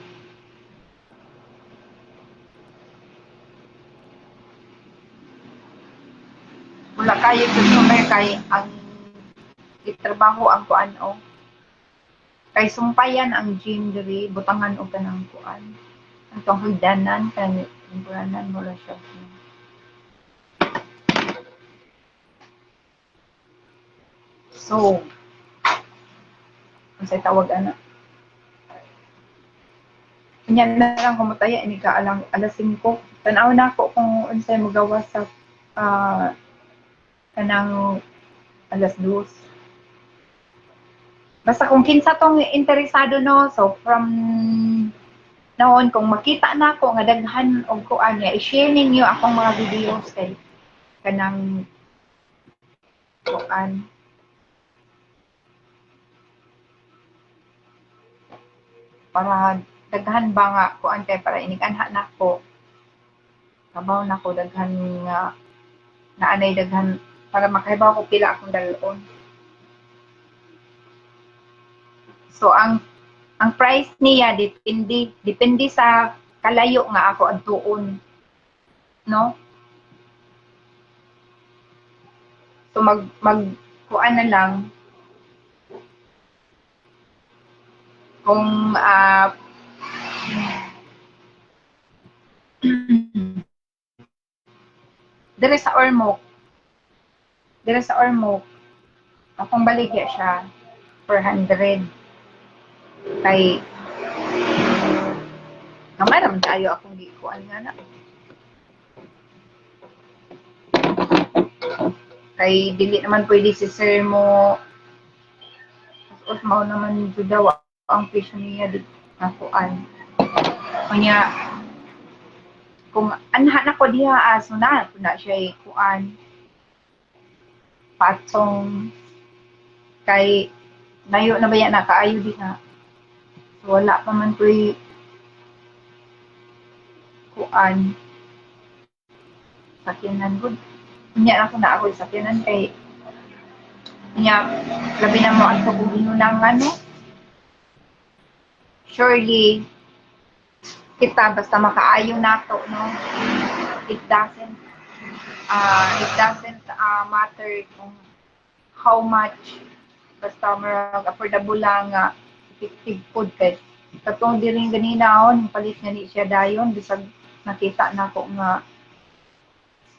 wala kayo customer kay ang itrabaho ang kuan o kay sumpayan ang gym diri butangan og kanang kuan ang tong hagdanan kay buranan mo ra siya. So unsay tawag ana kanya na lang kumutaya ini ka alas 5 tan-aw na ako kung unsay magawa sa kanang alas 2. Basta kung kinsa tong interesado no, so from noon kung makita na ako nga daghan og kuan niya, i-share ninyo akong mga videos kay kanang kuan. Para daghan ba nga kuan kay para inikanha na ko. Kabaw na ko daghan nga naanay daghan para makahibaw ko pila akong dalon. So ang price niya depende sa kalayo nga ako adtuon. No? So kuan na lang kung dire sa Ormoc akong baligya siya 400 kay kamay naman tayo akong gikuan nga na kay dili naman pwede si sir mo os mao naman jud daw ang presyo niya dito na kuan kanya kung anha na ko diha so na siya kuan patong kay layo na ba yan nakaayo diha so wala pa man ko'y kuan sakyanan gud nya ako na ako sakyanan kay nya labi na mo ang pagbubuno ng ano surely kita basta makaayo nato no it doesn't matter kung how much basta marag affordable lang nga effective food kay katong diring ganinaon palit nga ni siya dayon bisag nakita na ko nga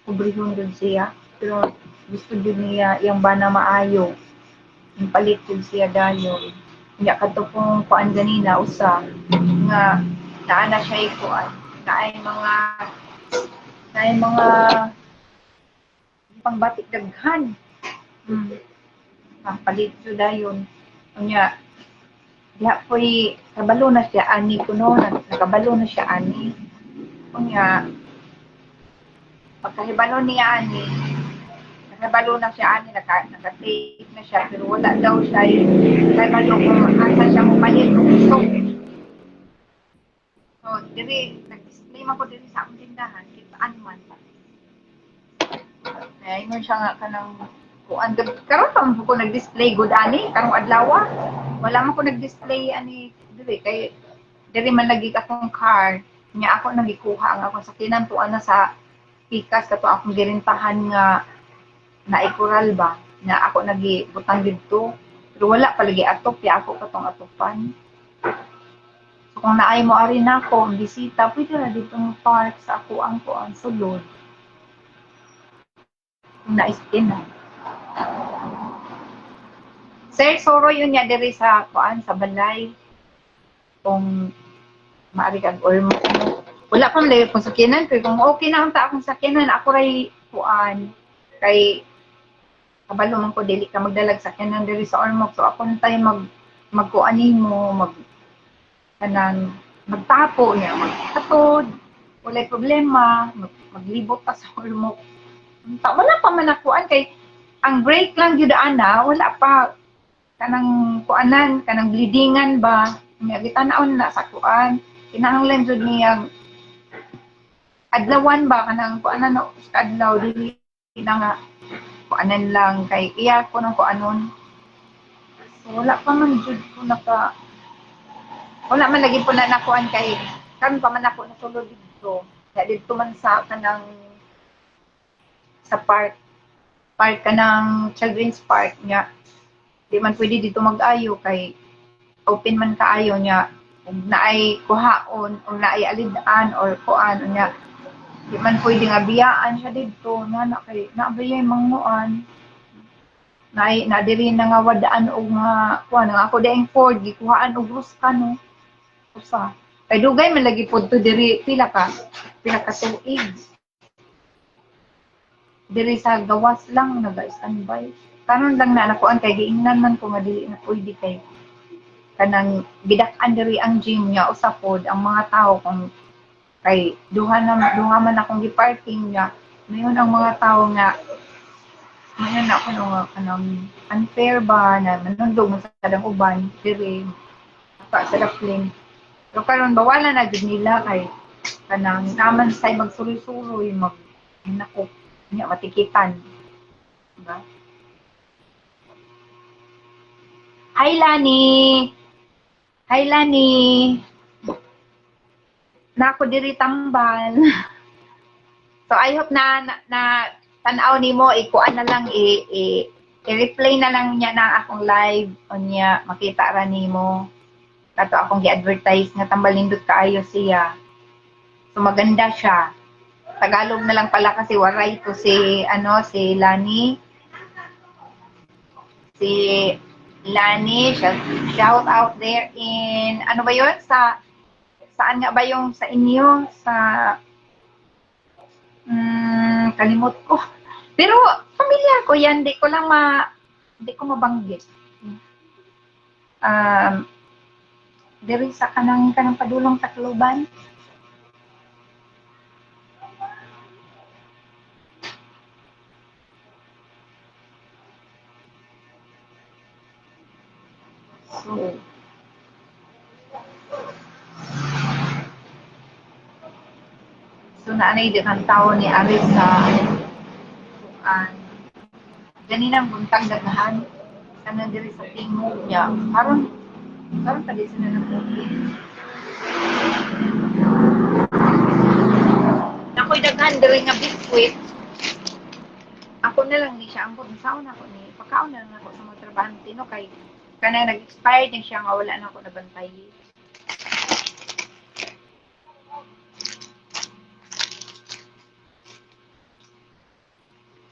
kubrihon dun siya pero gusto din niya yung bana maayo yung palit yun siya dayon nya kadto kung kuan ganina usa nga naana siya kuan naay mga pangbatik daghan palit yun dayon nya diha po'y kabalo na siya ani kuno nakabalo na siya ani nya pagkahibalo niya ani nakabalo na siya ani naka-take na siya pero wala daw siya nakabalo kung asa siya mupalit o gusto so diri nag-display man ko diri sa among tindahan kitaan man kaya ingon siya nga kanang kuan karon pa man ko nag-display good ani karong adlaw. Wala man ko nag-display ani diri kay diri man lagi akong car nya ako nagikuha ang akong sakyanan tuan na sa pikas kato akong girintahan nga naikural ba na ako nagibutang didto pero wala palagi atop ya ako katong atopan. So kung naay mo ari na ako ang bisita pwede ra dito ng park sa ako ang kuan sulod kung naistinan. Sir, soro yun niya diri sa kuan sa balay. Kung maari kag or wala pa man kung sakyanan kay kung okay na unta akong sakyanan ako ray kuan kay kabalo man ko dili ka magdalag sakyanan diri sa Ormoc so ako tay magkuan nimo kanang magtapo niya magkatod walay problema maglibot ta sa Ormoc. Wala pa man nakuan kay ang break lang gyud ana wala pa kanang kuanan kanang bleedingan ba nya gitan-aon na sa kuan kinahanglan jud niya adlawan ba kanang kuanan no adlaw dili na nga kuanan lang kay iya ko nang kuanon so wala pa man jud ko naka wala man lagi po na nakuan kay karon pa man ako nasulod dito kaya dito man sa kanang sa park kanang Children's Park nya di man pwede dito mag-ayo kay open man kaayo nya kung naay kuhaon o naay alidan or kuan nya di man pwede nga biyaan siya dito na kay naabay manguan na diri na nga wadaan og nga kuan nga ako daing Ford gikuhaan og ruska no usa kay dugay man lagi pud to diri pila ka tuig diri sa gawas lang naga-standby karon lang na nakuan kay giingnan man ko nga dili na pwede kay kanang gidak-an diri ang gym niya usapod ang mga tao kung kay duha man akong gi-parking niya ngayon ang mga tao nga ngayon ako nga kanang unfair ba na manundog man sa kadang uban diri sa daplin pero karon bawala na gid nila kay kanang naman say magsuroy-suroy nako niya matikitan diba. Hi Lani. Hi Lani. Nako diri tambal. So I hope na tan-aw nimo ikuan na lang i-replay na lang niya na akong live unya makita ra nimo. Kato akong gi-advertise nga tambal nindot kaayo siya. So maganda siya. Tagalog na lang pala kasi waray to si Lani. Si Lani, shout out there in, ano ba yun? Saan nga ba yung sa inyo? Kalimot ko. Pero, familiar ko yan. Di ko mabanggit. Diri sa kanang padulong Tacloban. So naanay din ang tao ni Aris sa ganinang buntag daghan kana diri sa tingog niya karon pa din sila nag-okay nakoy daghan diri nga biskwit ako na lang ni siya ang saon ako ni pagkaon na lang ako sa mga trabahante no kay kana nag-expired din siya nga wala na ako nabantay.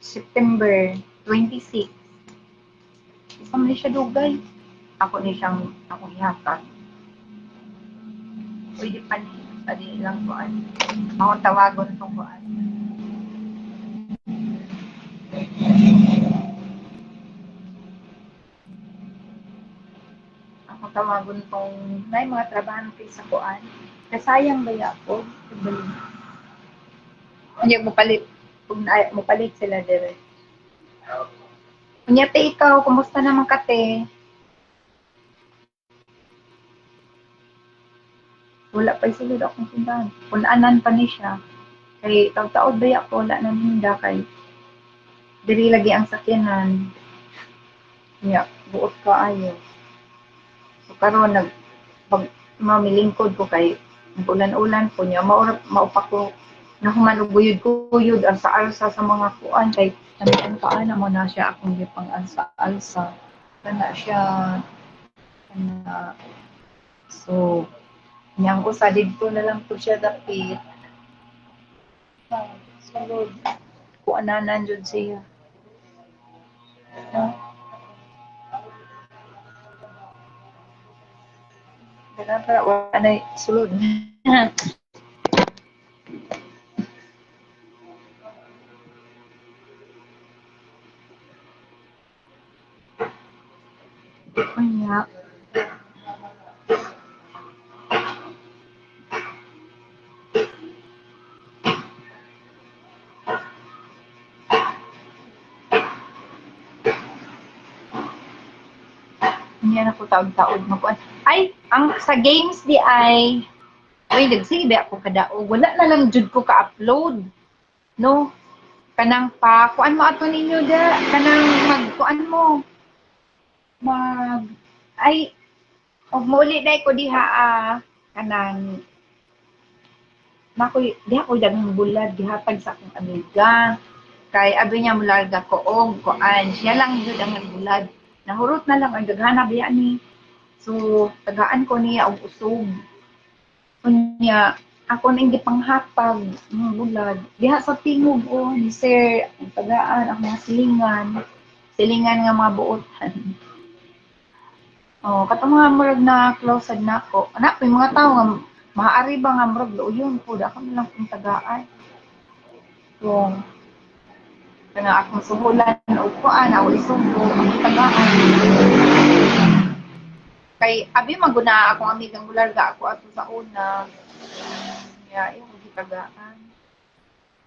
September 26. Isang ni siya dugay. Ako ni siyang akong ihatag. Pwede pa ni sa di lang kuan. Ako tawagon tong kuan. Tawagon tong may mga trabahante sa kuan. Kasayang ba ako? Unya mo palit sila dire. Unya te ikaw, kumusta naman ka te? Wala pa isulod akong tindahan. Punaanan pa ni siya. Kay taud-taud ba ako wala na ninda kay diri lagi ang sakyanan. Nya, buot kaayo. So karon pag mamilingkod ko kay ulan-ulan po niya, maupa ko nahuman og guyod-guyod alsa-alsa sa mga kuan kay tamian kaana mo na siya akong gipang alsa-alsa. Kana siya kana so niyang usa didto na lang to siya dapit. Sulod. Kuananan jud siya. No? Ganun para wala na sulod. Kanya. Hindi na ko taog-taog magkuan. Ay, ang sa games di ay uy, nagsibe ako kadaog. Wala na lang jud ko ka-upload. No? Kanang pa, kuan mo ato ninyo da. Kanang magkuan mo. Ay, og muli dai ko diha kanang diha ko daghang bulad gihatag sa akong amiga. Kay abi niya mularga ko og kuan. Siya lang jud ang nagbulad. Nahurot na lang ang daghana biya ni. So, tagaan ko niya og usog. Kunya, ako nang gipanghatag ng bulad. Diha sa tingog ni Sir, ang tagaan, ang mga silingan. Silingan nga mga buotan. Katong mga murag na closed na ako. Anak, may mga tao nga, maaari ba nga murag looyon po, ako na lang kong tagaan. So, kana akong suhulan o kuan, awal subo, ang tagaan. Kay abi maguna akong amigang bularga ako ato sa una. Nya yung gitagaan.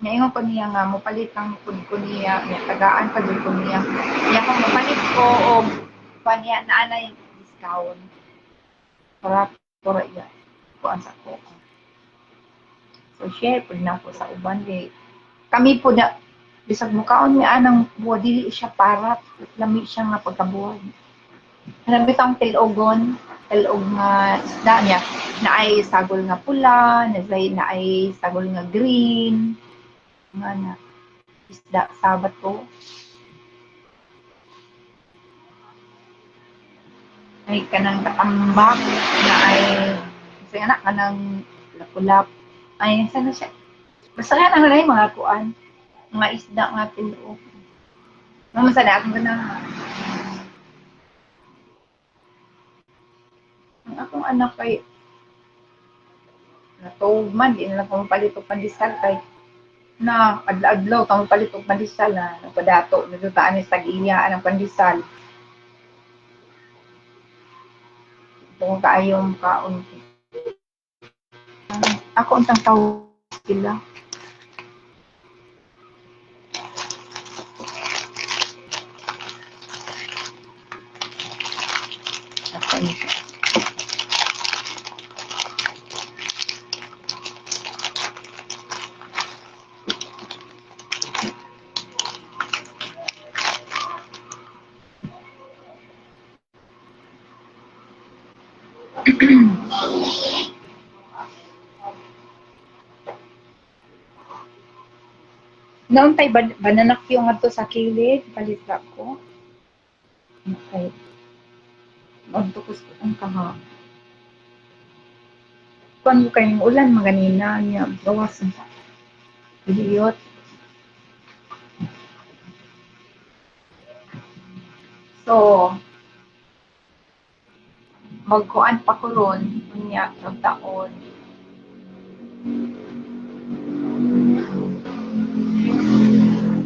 Nya ingon ko niya nga mopalit ang pud ko niya, nya tagaan pa jud ko niya. Nya kung mopalit ko og panya na anay discount. Para iya kuan sa ko. So share pud na ko sa uban di. Kami po na bisag mukaon niya anang buwa dili siya parat, lami siya nga pagkabuhay. Hanapit ang tilogon nga isda niya na ay sagol nga pula, na ay sagol nga green, nga na isda sabat ko. Ay kanang katambak na ay kasi anak kanang lapulap. Ay sana siya. Basta na lang mga kuan, mga isda nga tilog. Mama sana akong ganang ang akong anak kay natog man, di na lang kung palit og pandesal kay na adlaw-adlaw kang palit og pandesal na nagpadato nadutaan ni tag-iya ang pandesal. Kung kaayong kaon. Ako untang tao sila. Nauntay bananak yung ato sa kilid, palitra ko. Okay. Magtukos ko ang kaha. Kuan mo kayong ulan, maganina niya, gawas ang hiliyot. So, magkuan pa ko ron, niya, taon.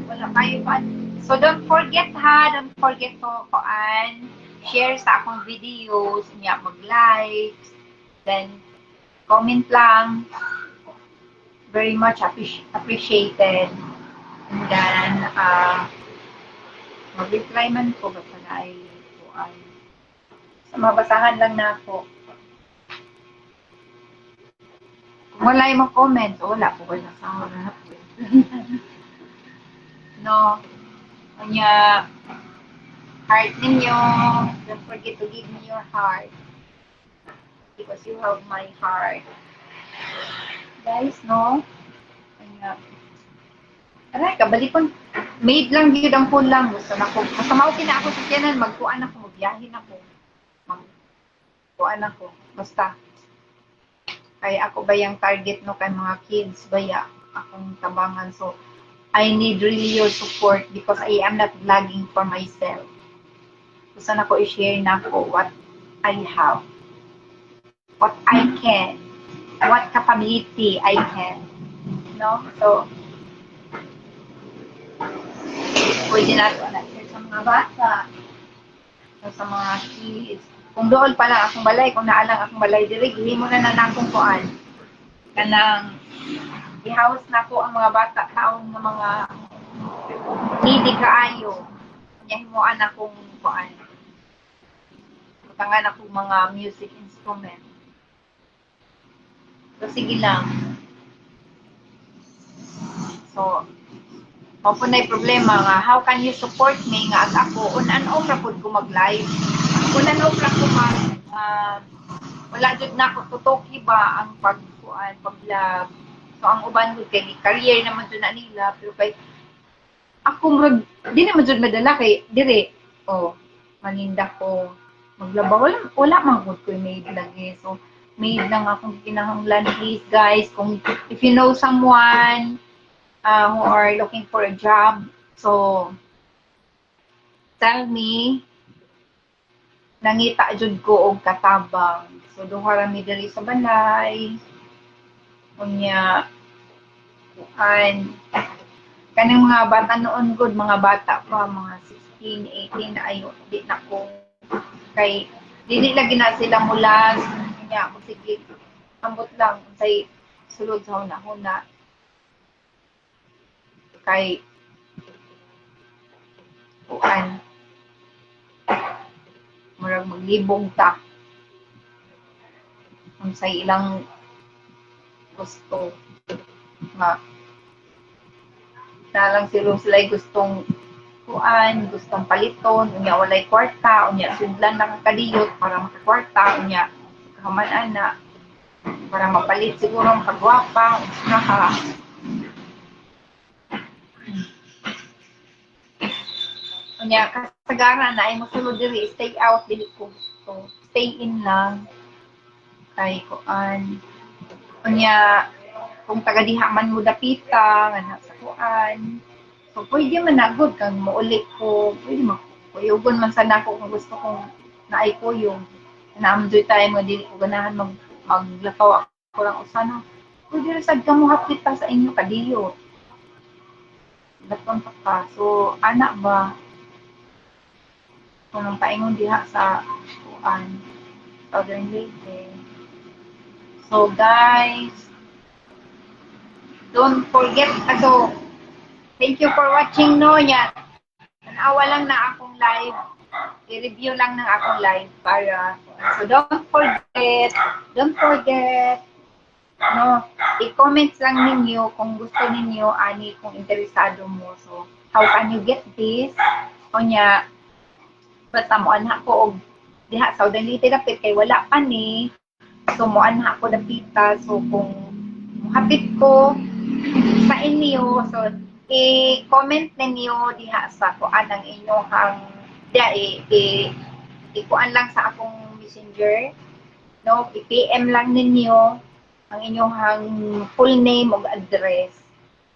Wala kayo pa. So, don't forget to kuan, share sa akong videos, niya, mag-like, then, comment lang. Very much appreciated. And then, mag-reply man ko, basta na ay kuan. Sa mabasahan lang na ako. Kung wala yung comment, wala po ko na sa harap. No. Kanya, heart ninyo. Don't forget to give me your heart. Because you have my heart. Guys, no? Kanya, aray, kabalikon. Made lang yun ang phone lang. Gusto na ko. Basta maukin na ako sa tiyanan. Magkuhan ako. Magbiyahin ako. Magkuhan ako. Basta. Kaya ako ba yung target no kay mga kids baya akong tabangan. So, I need really your support because I am not vlogging for myself. Gusto na ko i-share na ko what I have. What I can. What capability I can. No? So, pwede na ito na-share sa mga bata. So, sa mga kids. Kung doon pa lang akong balay, kung naalang akong balay, diri, hindi mo na akong kuan. Kanang, i-house na ko ang mga bata, taong na mga hindi kaayo. Himuan akong kuan. Tangan akong mga music instrument. So, sige lang. So, opo na problema nga, how can you support me nga at ako, unan-off ra pud ko mag-live. Unan-off ra ko wala jud na ako tutoki ba ang pag-vlog. So, ang uban ko kay career naman jud na nila, pero kay ako di naman jud madala kay dire, maninda ko, maglaba, wala man gud ko maid lagi. So, maid lang akong kinahanglan, please guys, kung if you know someone, who are looking for a job. So, tell me, nangita jud ko og katabang. So, duha ra mi diri sa balay. Unya, kanang mga bata noon good, mga bata pa, mga 16, 18 na ayo, di na ko. Kay, dili lagi na sila mulas. Kanya ako, sige, ambot lang, say, sulod sa huna-huna. Kay kuan murag maglibong ta kung sa ilang gusto nga na lang sila gustong kuan, gustong paliton, unya walay kwarta, unya sudlan lang kadiyot para makakwarta, unya kahaman ana para mapalit siguro ang pagwapa, unya Unya, kasagaran na ay mosulod diri, stay out, dili ko gusto. Stay in lang. Kay kuan. Unya, kung taga diha man mo dapita, nga sa kuan. So, pwede man nagod kang maulit ko. Pwede makuyugon man sana ko kung gusto kong naay kuyog. Naamdoy tayo mo, dili ko ganahan maglakaw ako lang usano. Pwede rin sad ka mo hapita sa inyo kadiyo. Dapat pa. So, anak ba? Kung paingon diha sa kuan Southern Leyte. So guys, don't forget thank you for watching no yan. Tanawa lang na akong live. I-review lang ng akong live para so don't forget no, i-comments lang ninyo kung gusto ninyo ani kung interesado mo. So how can you get this? Onya basta mo anha ko og diha sa Southern Leyte dapit kay wala pa ni. So mo anha ko dapita. So kung hapit ko sa inyo, so i-comment ninyo diha sa kuan ang inyong i-kuan lang sa akong messenger. No, i-PM lang ninyo ang inyong full name ug address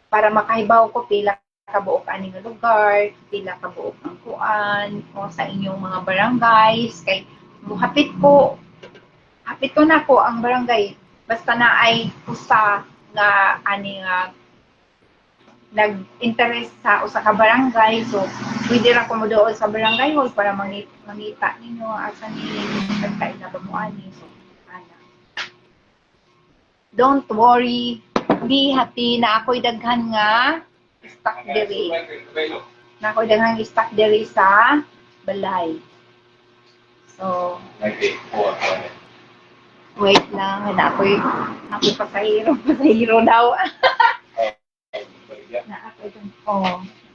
para makahibaw ko pila kabuok ani nga lugar, pila kabuok ang kuan, o sa inyong mga barangays, kay hapit ko na ko ang barangay, basta na ay usa nga ani nga nag-interest sa usa ka barangay, so pwede ra ko mo doon sa barangay hall para mangita ninyo asa ni nagkaila ba mo ani. So ana, don't worry, be happy na ako'y daghan nga stock diri. Na ako'y daghang stock diri sa balay. So, wait lang, na ako'y pasahiro daw. Na ako'y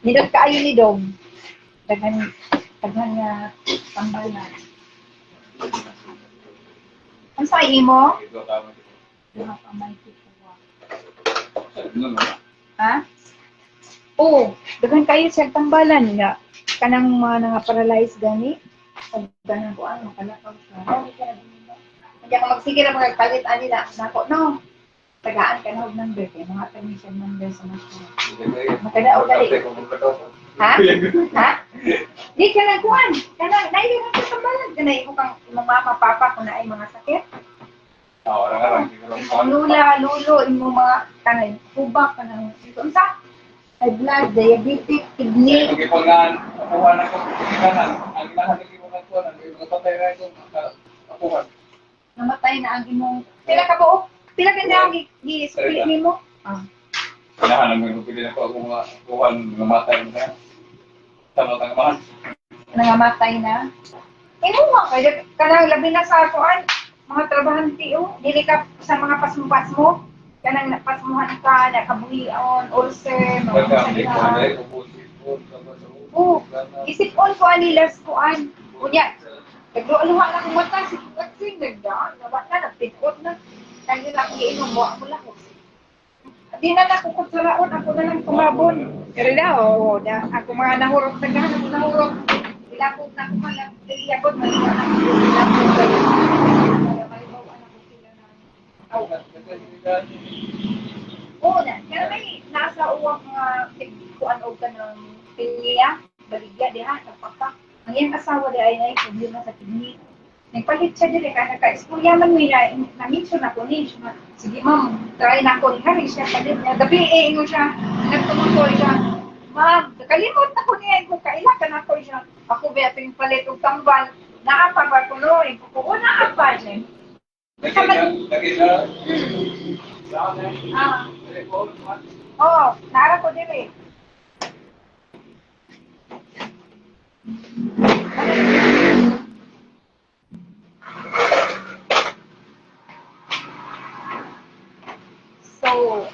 nidot kaayo ni Dong. Daghan nga tambalan. Ang sa imo? Duha ka may tuwa. Ha? Oo, daghan kayo siya tambalan nga. Kanang mga nga paralyzed gani. Pag ganang ko ano, kalakaw siya. Hindi ako magsige na mga kalit ani na nako no. Tagaan ka na og number kay mga technician number sa masya. Makadaog dali. Ha? Ha? Di ka na kuan. Kana naili na sa tambalan kanay imo kang imong mama papa kung naay mga sakit. Lula, lulo, imong mga kanay kubak kanang unsa? High blood, diabetic, kidney. Pag ipangan, akuhan ako, kanan. Ang lahat ng ibang akuhan, ang ibang patay na ito, akuhan. Namatay na ang imong pila ka buok? Pila ka na gi-split nimo? Ah. Kailangan naman yung pili na ko, akuhan, namatay na. Tama-tama. Nangamatay na. Imo nga kay kanang labi na sa kuan, mga trabahante dili ka sa mga pasmo-pasmo. Kanang napasmuhan ka, nakabuhion, ulcer, mga isip-on ko ani last kuan. Unya, nagluwa lang ang mata, sikasing nagdaan, nawa na, nagpikot na. Kaya lang giinom mo, ako lang. Di na nakukot sa raon, ako na lang tumabon. Pero daw, ako mga nahurog, tagahan ako nahurog. Ilapot na ako malang, ilapot na ako na Oo na, kaya may nasa uwang kuan o ka ng pinya, baligya, diha, nagpapak. Ang iyang asawa di ay na problema sa kidney. Nagpalit siya dili ka naka-iskulya man may na-mention ako ni siya. Sige ma'am, try na ako. Hari siya palit niya. Gabi ingo siya. Nagtumukoy siya. Ma'am, nakalimot na ko niya. Kung kaila ka na ko siya. Ako ba ito yung palit o tambal. Naapa ba ko no? Kung naapa siya. Lagi na. Oo, naara ko dili. So,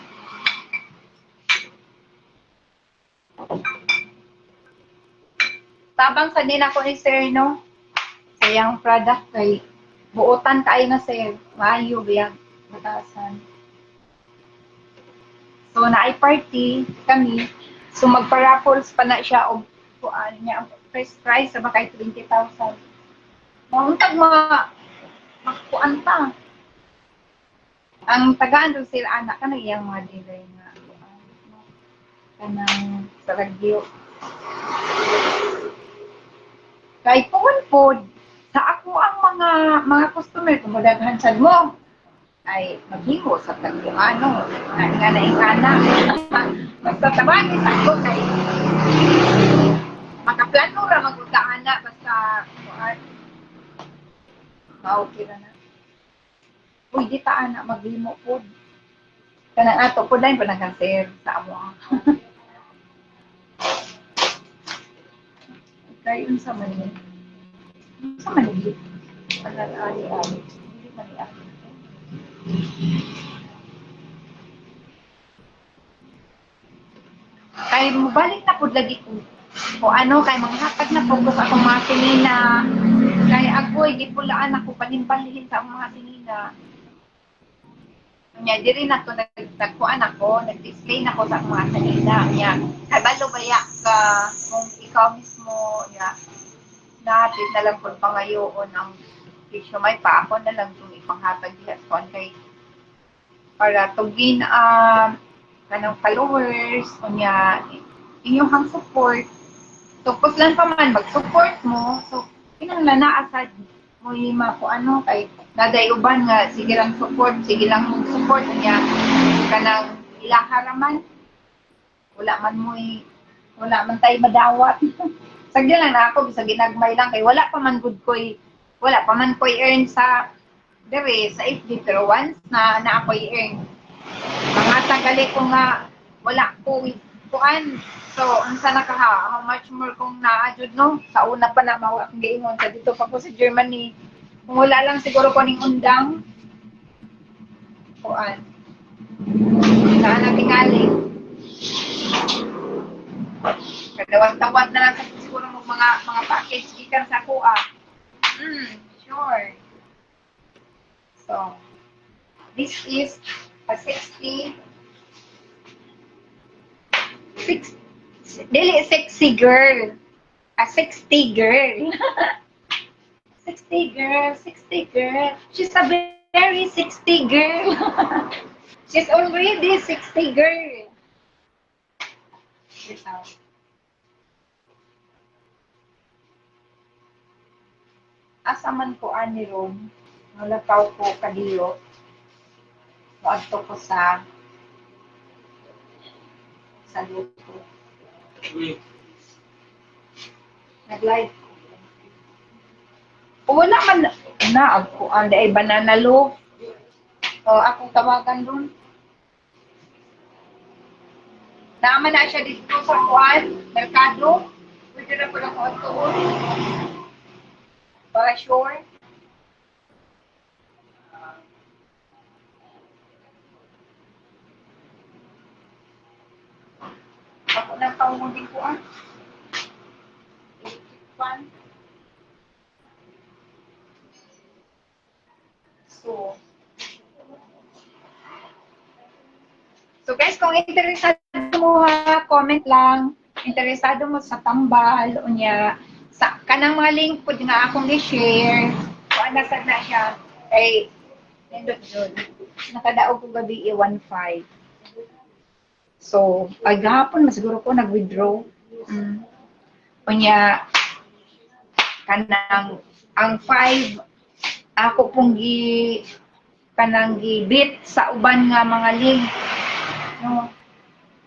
tabang sa din ako ni Sir, no? Sa iyang product kay buotan kayo na Sir. Maayo biyag batasan. So, naay party kami. So, magpa-raffles pa na siya o kuan niya. Ang first prize sa kay 20,000. Mauntag kuan pa. Ang tagaan doon sila anak ka na iyang mga dealer nga. Kanang sa radyo. Kay po, sa ako ang mga customer, kung madaghan sad mo, ay maghimo sa tagluano nga naingana basta tabangin sa ako kay makaplano ra magutaana basta okay ra na uy di ta ana maghimo pod kanang ato pod lain panang cancer sa amo kay unsa man ni panalali hindi man ni kay mobalik na pud lagi ko ano kay manghatag na pud ko sa akong mga sinina kay agoy gipulaan ako panimbalhin sa akong mga sinina nya diri na to nagkuan ako nag-display na ko sa akong mga sinina nya kay balo baya ka kung ikaw mismo nya natin na lang pud pangayoon ang presyo may pa ako na lang kung ipanghatag diha sa kay para tugin kanang followers unya inyong support tapos lang pa man mag-support mo so kinahanglan na asad mo ima ko ano kay naday uban nga sige lang support niya kanang ilaharaman wala man tay madawat sagdi lang na ako bisa ginagmay lang kay wala pa man koy earn sa dere sa FB pero once na ako'y earn mga tagali ko nga wala ko kuan so unsa na how much more kung naadjud no sa una pa na mao akong giingon sa dito pa ko sa Germany kung wala lang siguro ko ning undang kuan saan na tingali kadawat-tawat na lang siguro siguro mo mga package gikan sa kuha. Sure. So, this is a 60 girl. A 60 girl. 60 girl, 60 girl. She's a very 60 girl. She's already 60 girl. Asa man ko ani ron, nalataw ko kadiyo. Moadto ko sa luto. Nag-live ko. O wala man na ako ang ay banana loaf. O akong tawagan doon. Naman na siya dito sa kuan, merkado. Pwede na po lang ko ito. Para sure. Ako na taong din ko ah. So guys, kung interesado mo ha, comment lang. Interesado mo sa tambal, unya, sa kanang mga link po nga akong i-share. Kung nasad na siya, ay, nindot doon. Nakadaog ko gabi 1.5. So, paghapon, masiguro ko nag-withdraw. Unya, kanang, ang 5, ako pong kanang gibit sa uban nga mga link. No?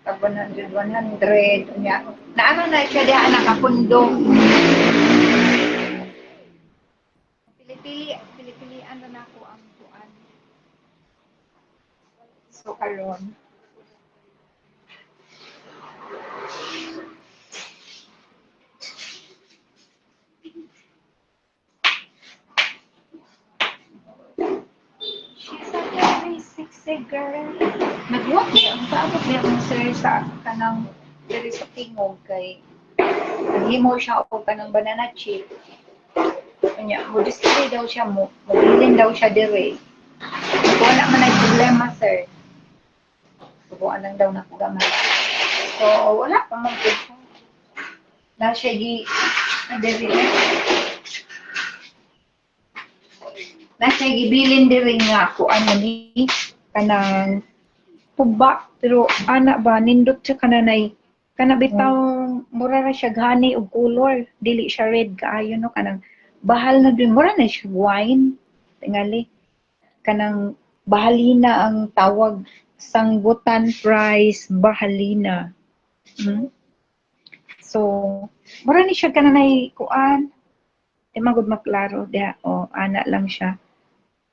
Tag 100, 100. Unya, naano na siya diha nakapundong. Pili-pilian na ako ang kuan. So, karon. She's a very sexy girl. Nag-walk ang paabot niya ang sir sa kanang diri sa tingog kay naghimo siya o kanang banana chip. Kanya, mo display daw siya mo, mobilin daw siya diri. Wala man ay problema sir. Subuan lang daw na ko gamay. So, wala pa man po siya. Na siya diri. Na siya gibilin diri nga ko ano ni kanang tubak pero ana ba nindot siya kananay kana bitaw mura ra siya gani og color dili siya red kaayo no kanang bahal na din mura na siya wine tingali kanang bahalina ang tawag sanggutan price bahalina. So mura ni siya kananay kuan magud maklaro diha o ana lang siya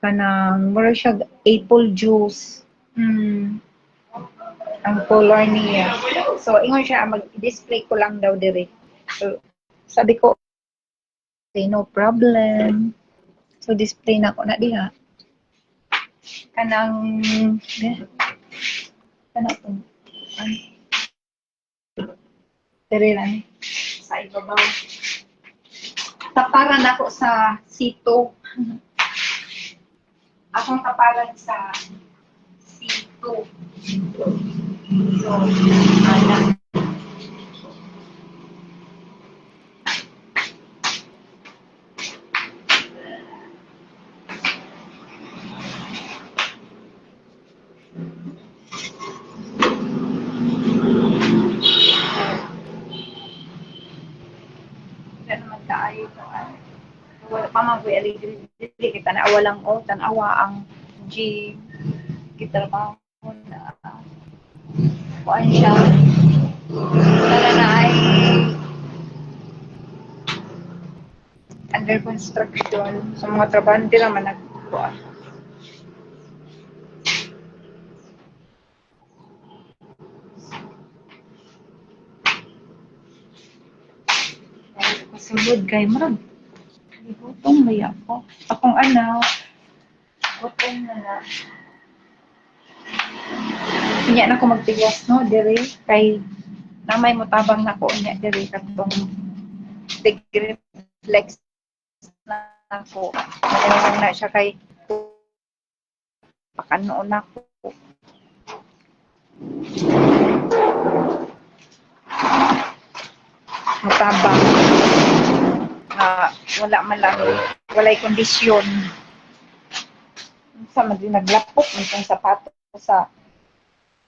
kanang mura siya apple juice. Ang color niya. So, ingon siya, mag-display ko lang daw diri. So, sabi ko, okay, no problem. So, display na ko na diha. Kanang, kanang, diri lang. Sa ibabaw. Taparan ako sa sito. Akong taparan sa sito. So, alam. Wala naman tayo ito. Wala pa mag-aligri. Kita na walang o, tanawa ang gym. Kita pa na kuan siya. Tala na ay under construction. Sa mga trabante naman nagkuan. Kasulod kay marag. Gutong may ako. Akong anak. Gutong na na. Inya na ko magtigas no diri kay namay mo tabang nako inya diri katong tig-reflex na ako. Mayroon na siya kay pakanoon ako. Matabang. Wala man lang. Walay kondisyon. Sa din naglapok nitong sapato sa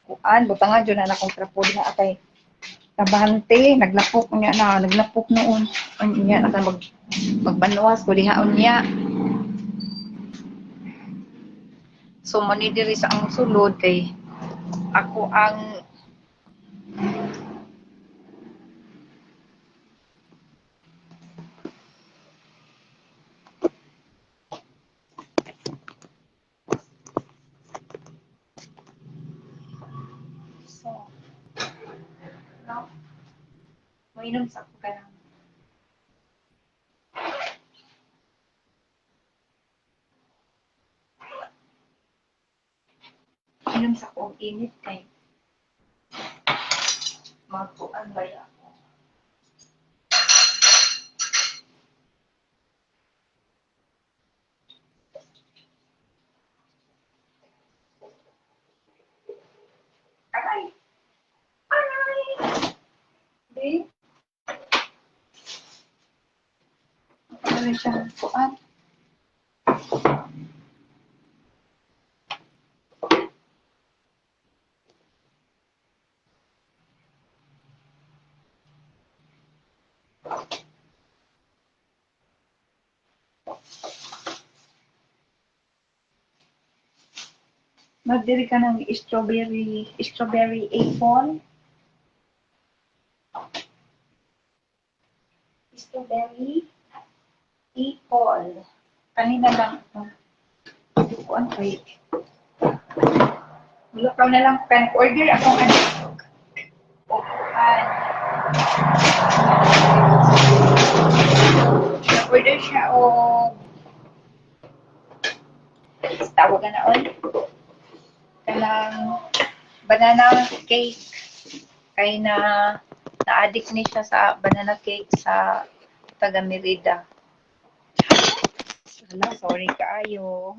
kuan. Butangan dyan na akong trapod na atay tabante. Naglapok niya na. Naglapok noon. Niya na magbanwas ko dihaon niya. So, manidiri sa ang sulod kay ako ang so, no? Mainom sa ako ka lang. Mainom sa akong init kay magpuan ba ako. Aray! Aray! Di? Ano siya? Puan? Magdiri ka ng strawberry apple. Strawberry apple. Kanina lang. Kuan kay. Lukaw na lang ka. Order akong ano. Upuan. Order siya o tawagan na on. Kanang banana cake. Kay na-addict ni siya sa banana cake sa taga Merida. Hala, sorry kaayo.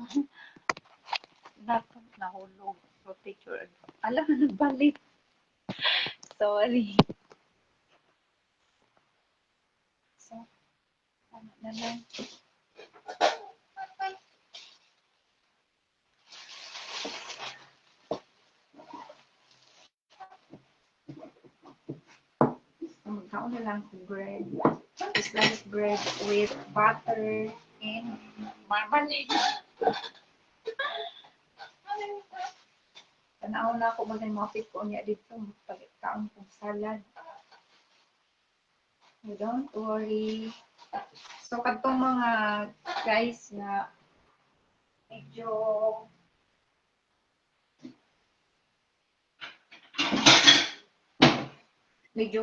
Nahulog. So, picture. Alam, nagbalik. Sorry. So, ano na lang. Magkaon na lang ng bread. Sliced bread with butter and marmalade. Tanaw na ako maging mapit ko niya dito. Pagkaon kong salad. Don't worry. So, katong mga guys na medyo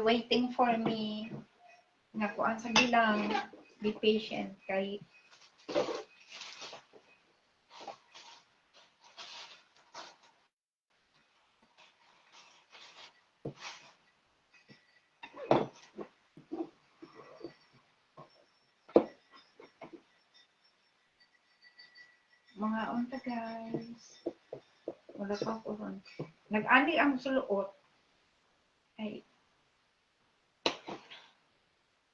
waiting for me. Nakuan sa bilang. Be patient kay mga unta guys. Wala pa ko ron. Nag-ani ang suluot. Ay.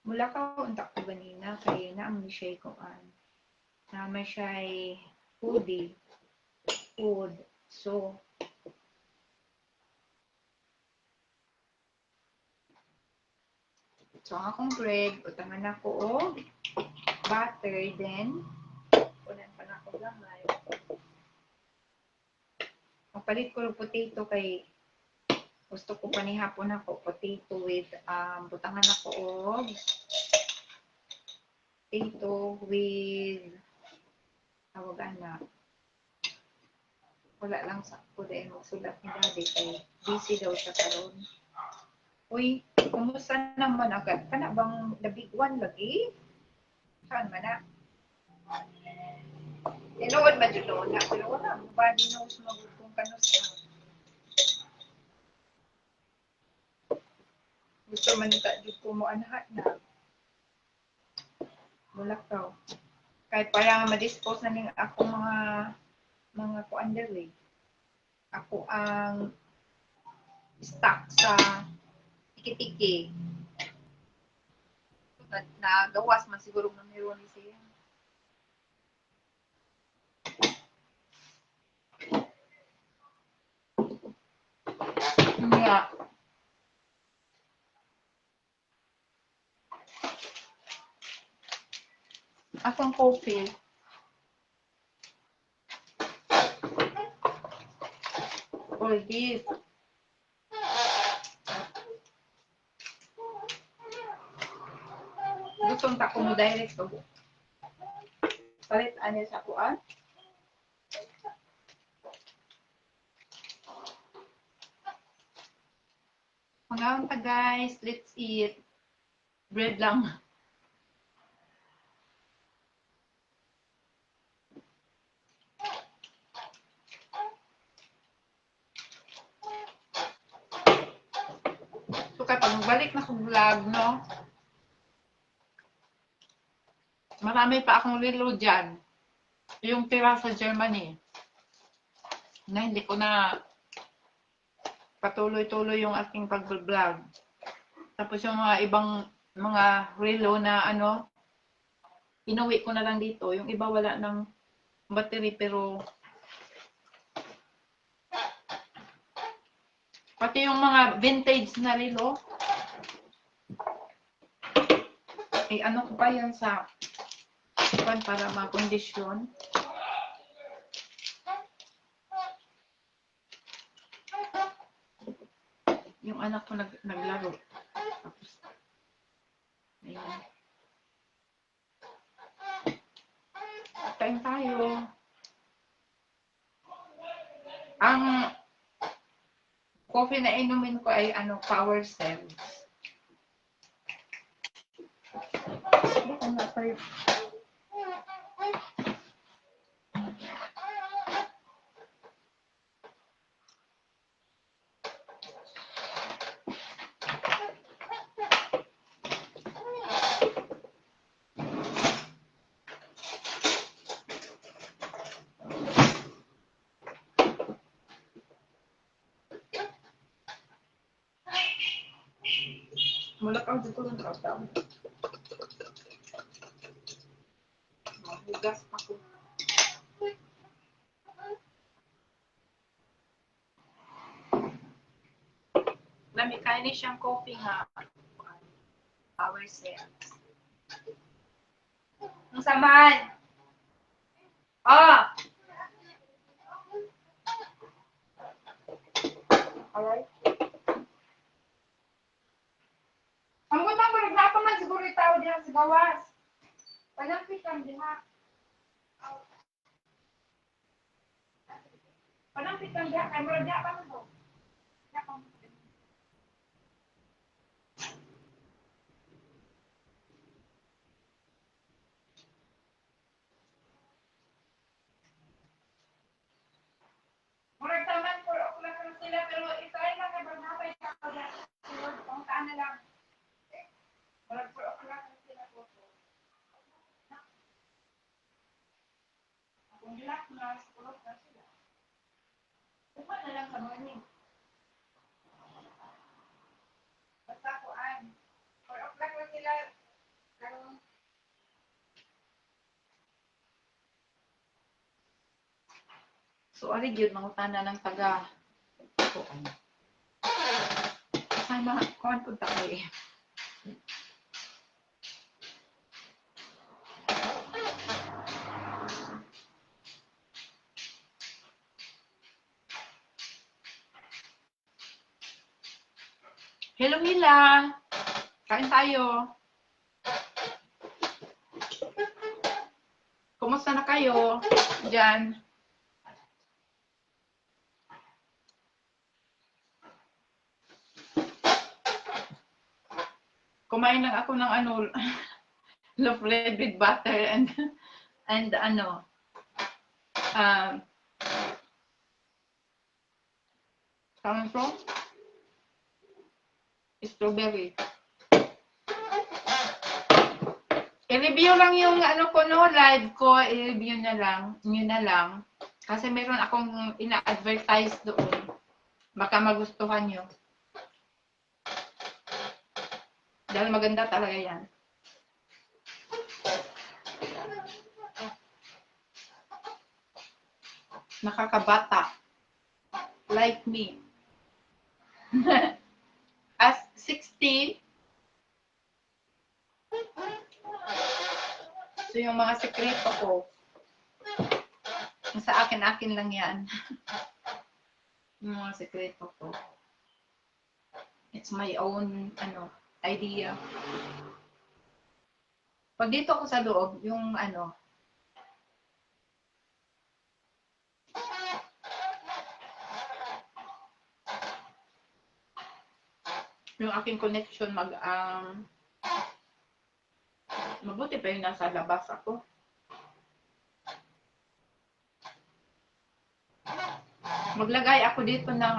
Mula ka unta ko ganina kay naamni siya kuan. Nama siya foodie. Food. So, akong bread, utangan ako o butter, then unan pa na ako gamay. Magpalit ko ng potato kay gusto ko panihapon ako potato with butangan ako o potato with tawagan na wala lang sa ko dahil magsulat ni daddy kay busy daw siya karon. Uy, kumusta naman agad? Kana bang the big one lagi? Saan man na? Tinuod man dito na. Pero wala. Body knows magugong kanos na. Gusto man ka dito mo anahat na. Bulakaw. Kaya para ma-dispose na ning ako mga kuandar eh. Ako ang stock sa tiki-tiki. Nagawas man siguro na meron ni siya. Nga. Akong coffee. All this. Gustong ta ko mo direct to. Palit ani sa kuan. Mga ta guys, let's eat. Bread lang. So kapag balik na kong vlog, no? Marami pa akong relo dyan. Yung tira sa Germany. Na hindi ko na patuloy-tuloy yung aking pag-vlog. Tapos yung mga ibang mga relo na ano, inuwi ko na lang dito. Yung iba wala ng battery pero pati yung mga vintage na relo eh ano ko pa yan sa para makondisyon. Yung anak ko naglaro. Tapos, ayun. Kain tayo. Ang coffee na inumin ko ay ano, Power Cells. Baka nga tayo. Mulakaw dito ng trabaho. Mahugas ako. Namikain ni siyang coffee nga. Power Cells. Ang saman! Oh! Alright. Ang ganda mo, nagnapaman siguro yung tao diyan sa gawas. Panampit lang diha. Panampit lang diha. Kaya mura diha pa mo to. Murag taman, 4 o'clock na sila, pero ito ay lang, nabagnapay sa ako na. Siguro, pangtaan na lang. Murag 4 o'clock na sila po. Kung gilak na, 10 na sila. Upa na lang sa morning. Basta ko an. 4 o'clock na sila. Karong so, ari gyud mangutana ng taga kuan. Sana kuan pud ta kay. Hello Mila. Kain tayo. Kumusta na kayo diyan? Kumain lang ako ng ano, loaf bread with butter and ano, tawag ito? Strawberry. I-review lang yung ano ko no, live ko, i-review na lang, nyo na lang. Kasi meron akong ina-advertise doon. Baka magustuhan nyo. Dahil maganda talaga yan. Nakakabata. Like me. As 60, so yung mga sekreto ko, sa akin lang yan. Yung mga sekreto ko. It's my own, idea. Pag dito ako sa loob, yung yung aking connection mabuti pa yung nasa labas ako. Maglagay ako dito ng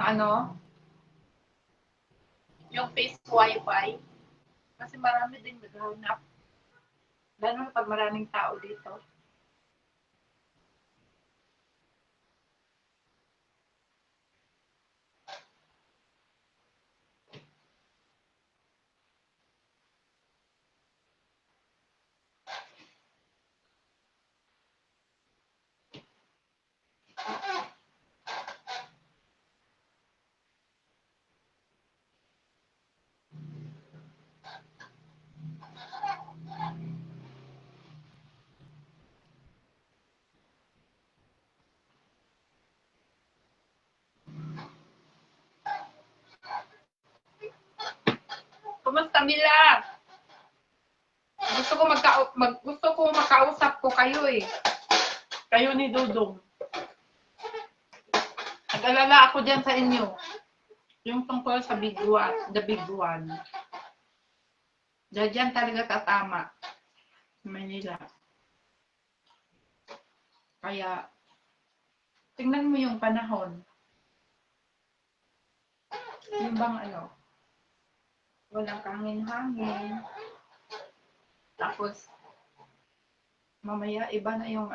yung face wifi. Kasi marami din naghahanap. Lalo na pag maraming tao dito. Kumusta Mila? Gusto ko makausap ko kayo eh. Kayo ni Dudong. Nag-alala ako diyan sa inyo. Yung tungkol sa big one, the big one. Diyan talaga tatama. Sa Manila. Kaya, tingnan mo yung panahon. Yung bang walang hangin-hangin. Tapos, mamaya iba na yung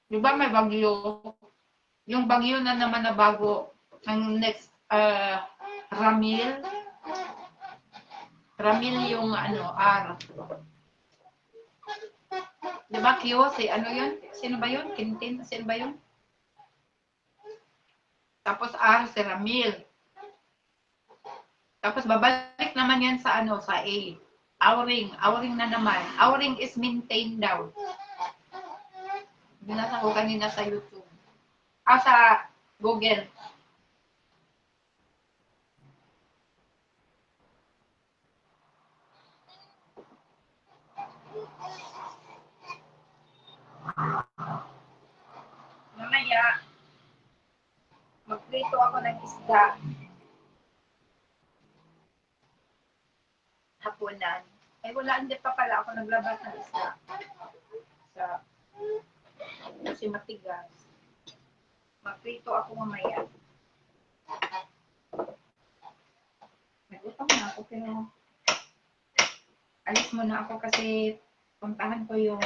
Di ba may bagyo? Yung bagyo na naman na bago, ang next, Ramil. Ramil yung R. Di ba Q? Ano yun? Sino ba yun? Quintin? Sino ba yun? Tapos R, si Ramil. Tapos babalik naman yan sa sa A. Auring. Auring na naman. Auring is maintained daw. Binasa ko kanina sa YouTube. Sa Google. Mamaya, magprito ako ng isda. Hapunan. Ay, wala, hindi pa pala ako naglabas ng isda. Kasi matigas. Magprito ako mamaya. Nag-utang na ako, pero alis muna ako kasi puntahan ko yung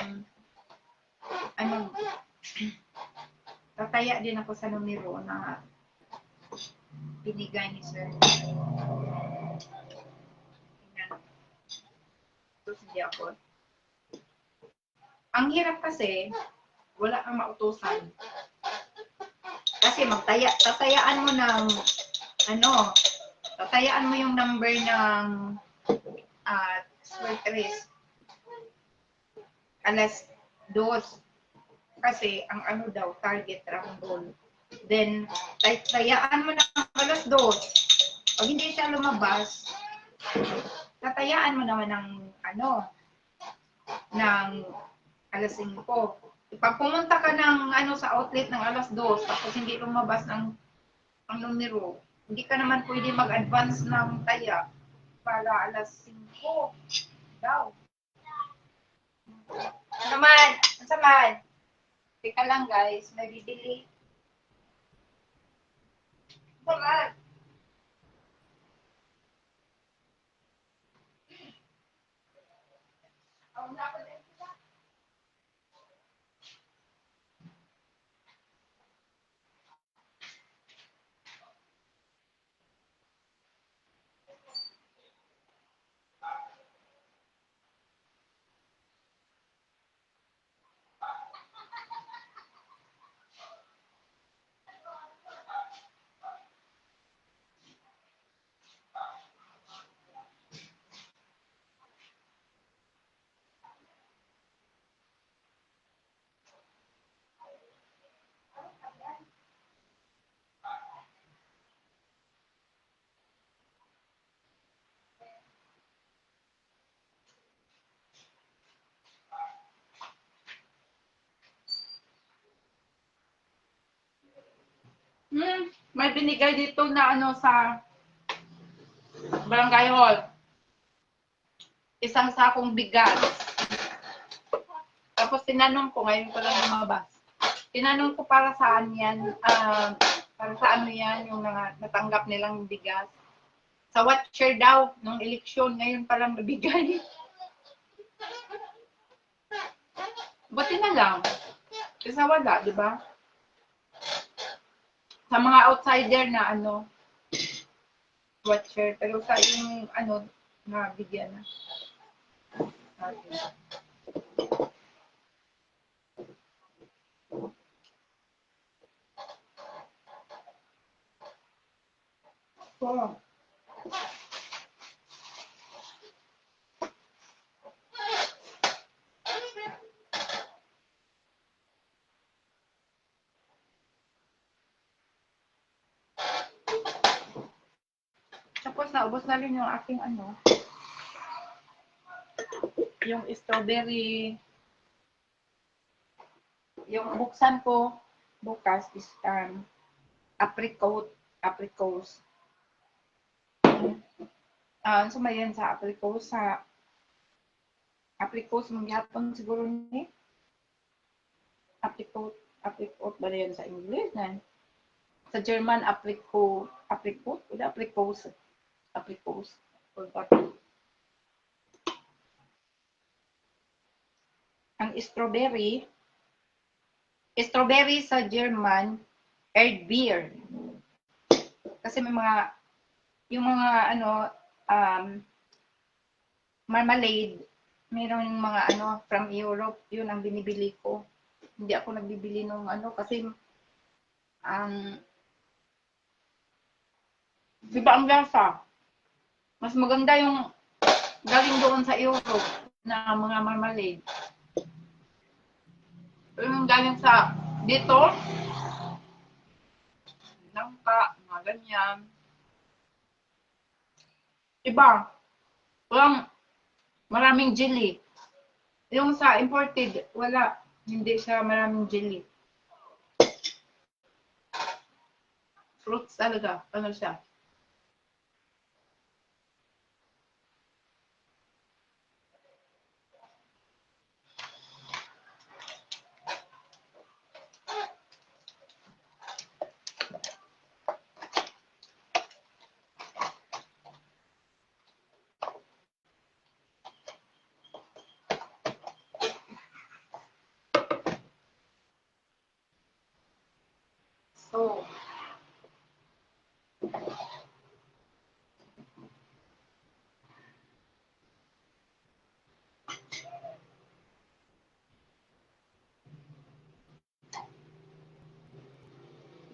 tataya din ako sa numero na binigay ni Sir. Tapos hindi ako. Ang hirap kasi, wala kang mautusan. Kasi tatayaan mo ng tatayaan mo yung number ng sweaterist. Alas 2. Kasi ang daw, target rumble. Then, tayaan mo ng alas 2. Pag hindi siya lumabas, tatayaan mo naman ng ng alas 5. Pag pumunta ka ng sa outlet ng alas 2, tapos hindi lumabas ng ang numero, hindi ka naman pwede mag-advance ng taya para alas 5 daw. Naman. Teka lang guys, may bibili. Naman. May binigay dito na ano sa Barangay Hall. Isang sakong bigas. Tapos tinanong ko, ngayon ko lang lumabas. Tinanong ko para saan yan, para sa ano yan, yung natanggap nilang bigas. Sa watcher daw, nung eleksyon, ngayon pa lang nabigay. Buti na lang. Kasi wala, di ba? Sa mga outsider na ano, watcher. Pero sa yung ano, nabigyan na. Okay. So, tapos naubos na rin yung aking ano, yung strawberry. Yung buksan ko bukas is apricot. Sumayan sa apricot mangyapon siguro ni apricot ba yan sa English na? Sa German apricot, wala apricot. Ang strawberry sa German, Erdbeer. Kasi may yung mga marmalade, mayroon yung mga from Europe, yun ang binibili ko. Hindi ako nagbibili nung kasi iba ang lasa. Mas maganda yung galing doon sa Europe na mga marmalade. Yung galing sa dito, langka, mga ganyan. Iba. Maraming jelly. Yung sa imported, wala. Hindi siya maraming jelly. Fruits talaga. Ano siya? So,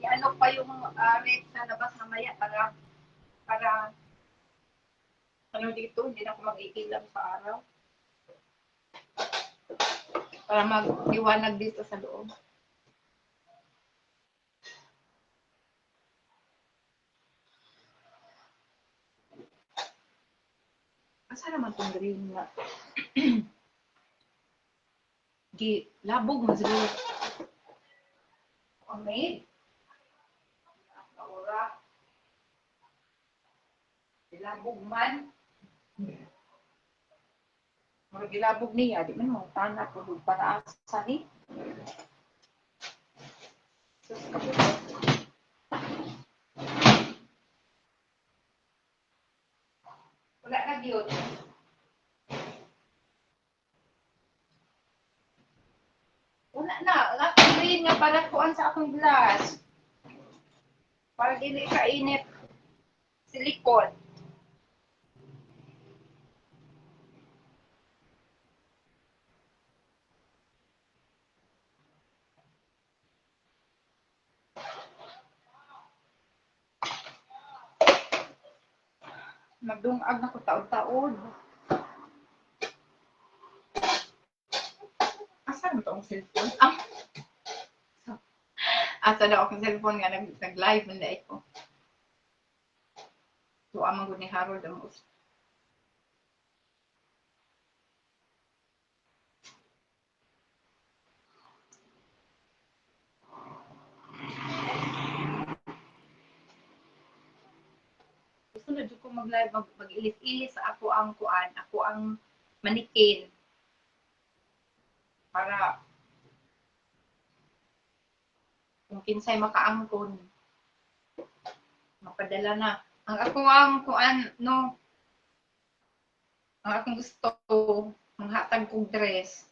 i-ano pa yung rate sa labas mamaya para dito, hindi na ako mag-iilam sa araw. Para mag-iwanag dito sa loob. Asa naman itong green nga? Labog mo siguro. Okay. Ora. Labog man. Mura gilabog niya, di man mo tanak ko para asa ni. Wala na gyud. Una na, green nga para kuan sa akong glass. Para dili ka init silikon. Magdungag na ko taod-taod. Asa mo tong cellphone? Asa daw akong cellphone nga nag-live man dai ko. So amang gud ni Harold ang us. Gusto na jud ko mag-live mag-ilis-ilis sa ako ang kuan, ako ang manikin para kung kinsay makaangkon mapadala na. Ang ako ang kuan no, ang akong gusto manghatag kog dress.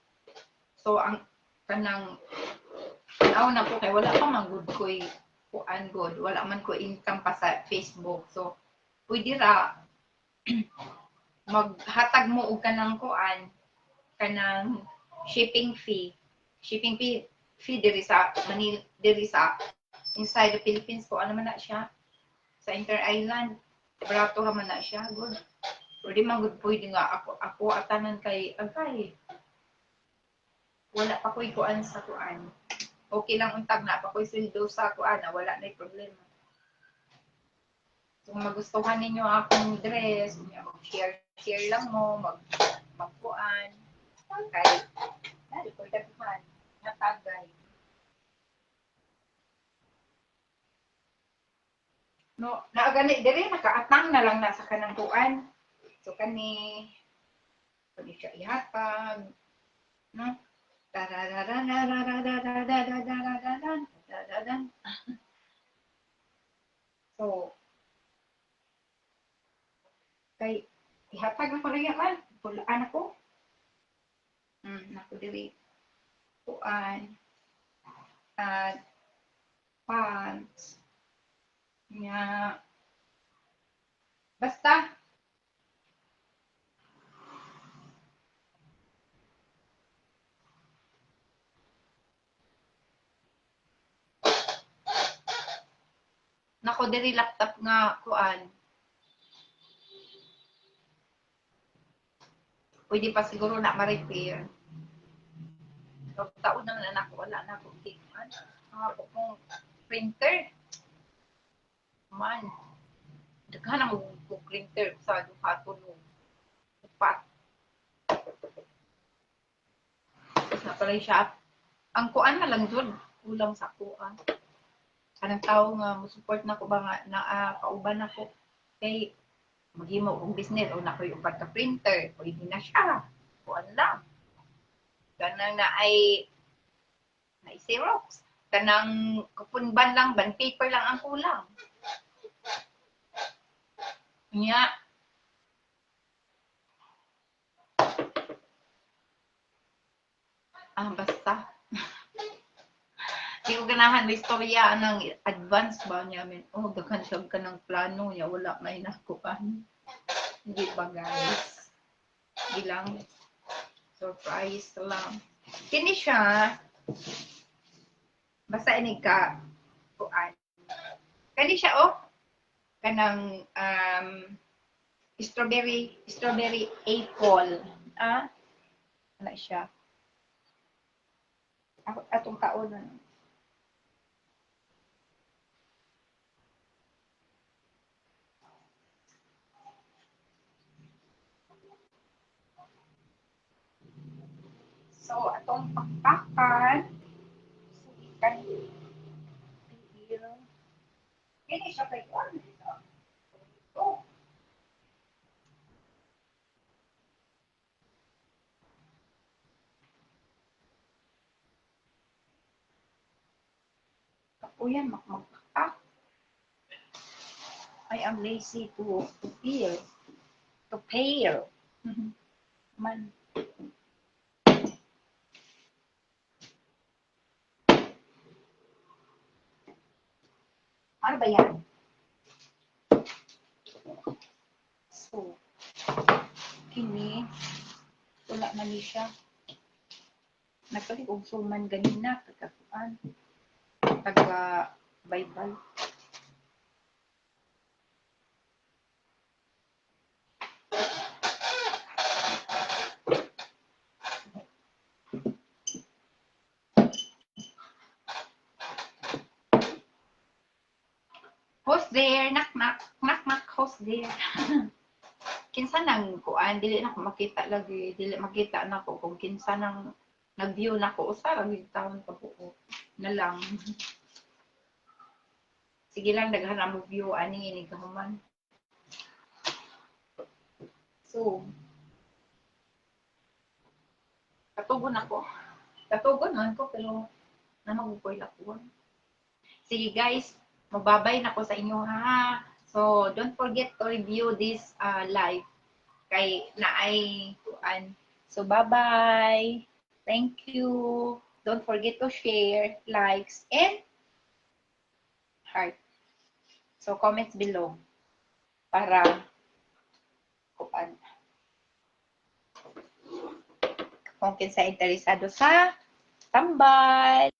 So ang kanang tanaw na po kay wala pa man good koy kuan good, wala man ko income pa sa Facebook. So pwede ra maghatag mo og kanang kuan, kanang shipping fee. Shipping fee diri sa Manila, diri sa inside the Philippines ko ano man na siya sa inter-island. Barato ra man na siya, good. Pwede man good pwede nga ako atanan kay agay. Wala pa ko'y kuan sa kuan. Okay lang untag na pa ko'y sweldo sa kuan, wala na'y problema. Kung magustuhan ninyo akong dress, share lang mo, magkuan. Kay, dali ko'y daguhan. Natagay. No, naagani dire nakaatang na lang na sa kanang kuan. So kani siya ihatag, no? So, kay ihatag na ko lang yan, pulaan ako. Naku dili. Kuan. At pants. Nga. Basta. Nako diri laptop nga kuan. Pwede pa siguro na ma-repair. So, taon naman na ako, wala na akong tingnan. Ang ako kong printer. Man. Daghan ang kong printer sa duhaton mo. Upat. Tapos na pala siya. Ang kuan na lang dun. Kulang sa kuan. Kanang tao nga mo-support na ko ba nga na kauban ako. Kay maghimo kong business o na ko'y upat ka printer. Pwede na siya. Kuan lang. Kanang na ay Xerox. Kanang kapunban lang, band paper lang ang kulang. Nya. Basta. Di ko ganahan may istorya ng advance ba niya. Daghan siya ka ng plano niya. Wala na inakupan. Hindi ba guys? Bilang surprise lang. Kini siya. Basta ini ka. Kuan. Kani siya kanang strawberry apple. Ano siya? Atong taon na. So, atong pakpakan. So, ikan. Ini siya kay Juan. Oh. Kapuyan, makmakpak. I am lazy to peel. To pale. Man. Ano ba yan? So, kini, wala na ni siya. Nagpalig og suman ganina, taga-kuan, taga-baybay. Who's there? Knock, knock. Knock, knock. Who's there? Kinsa nang kuan, dili na ko makita lagi. Dili makita na ko kung kinsa nang nag-view na ko. Usa ra gyud taon pa po na lang. Sige lang, daghan mo view ani ini gahuman. So, katugon ako. Katugon man ko pero na magupoy lakuan. Sige guys, magbabay na ko sa inyo ha. So, don't forget to review this live kay naay kuan. So, bye-bye. Thank you. Don't forget to share, likes, and heart. So, comments below para kuan. Kung kinsa interesado sa tambal.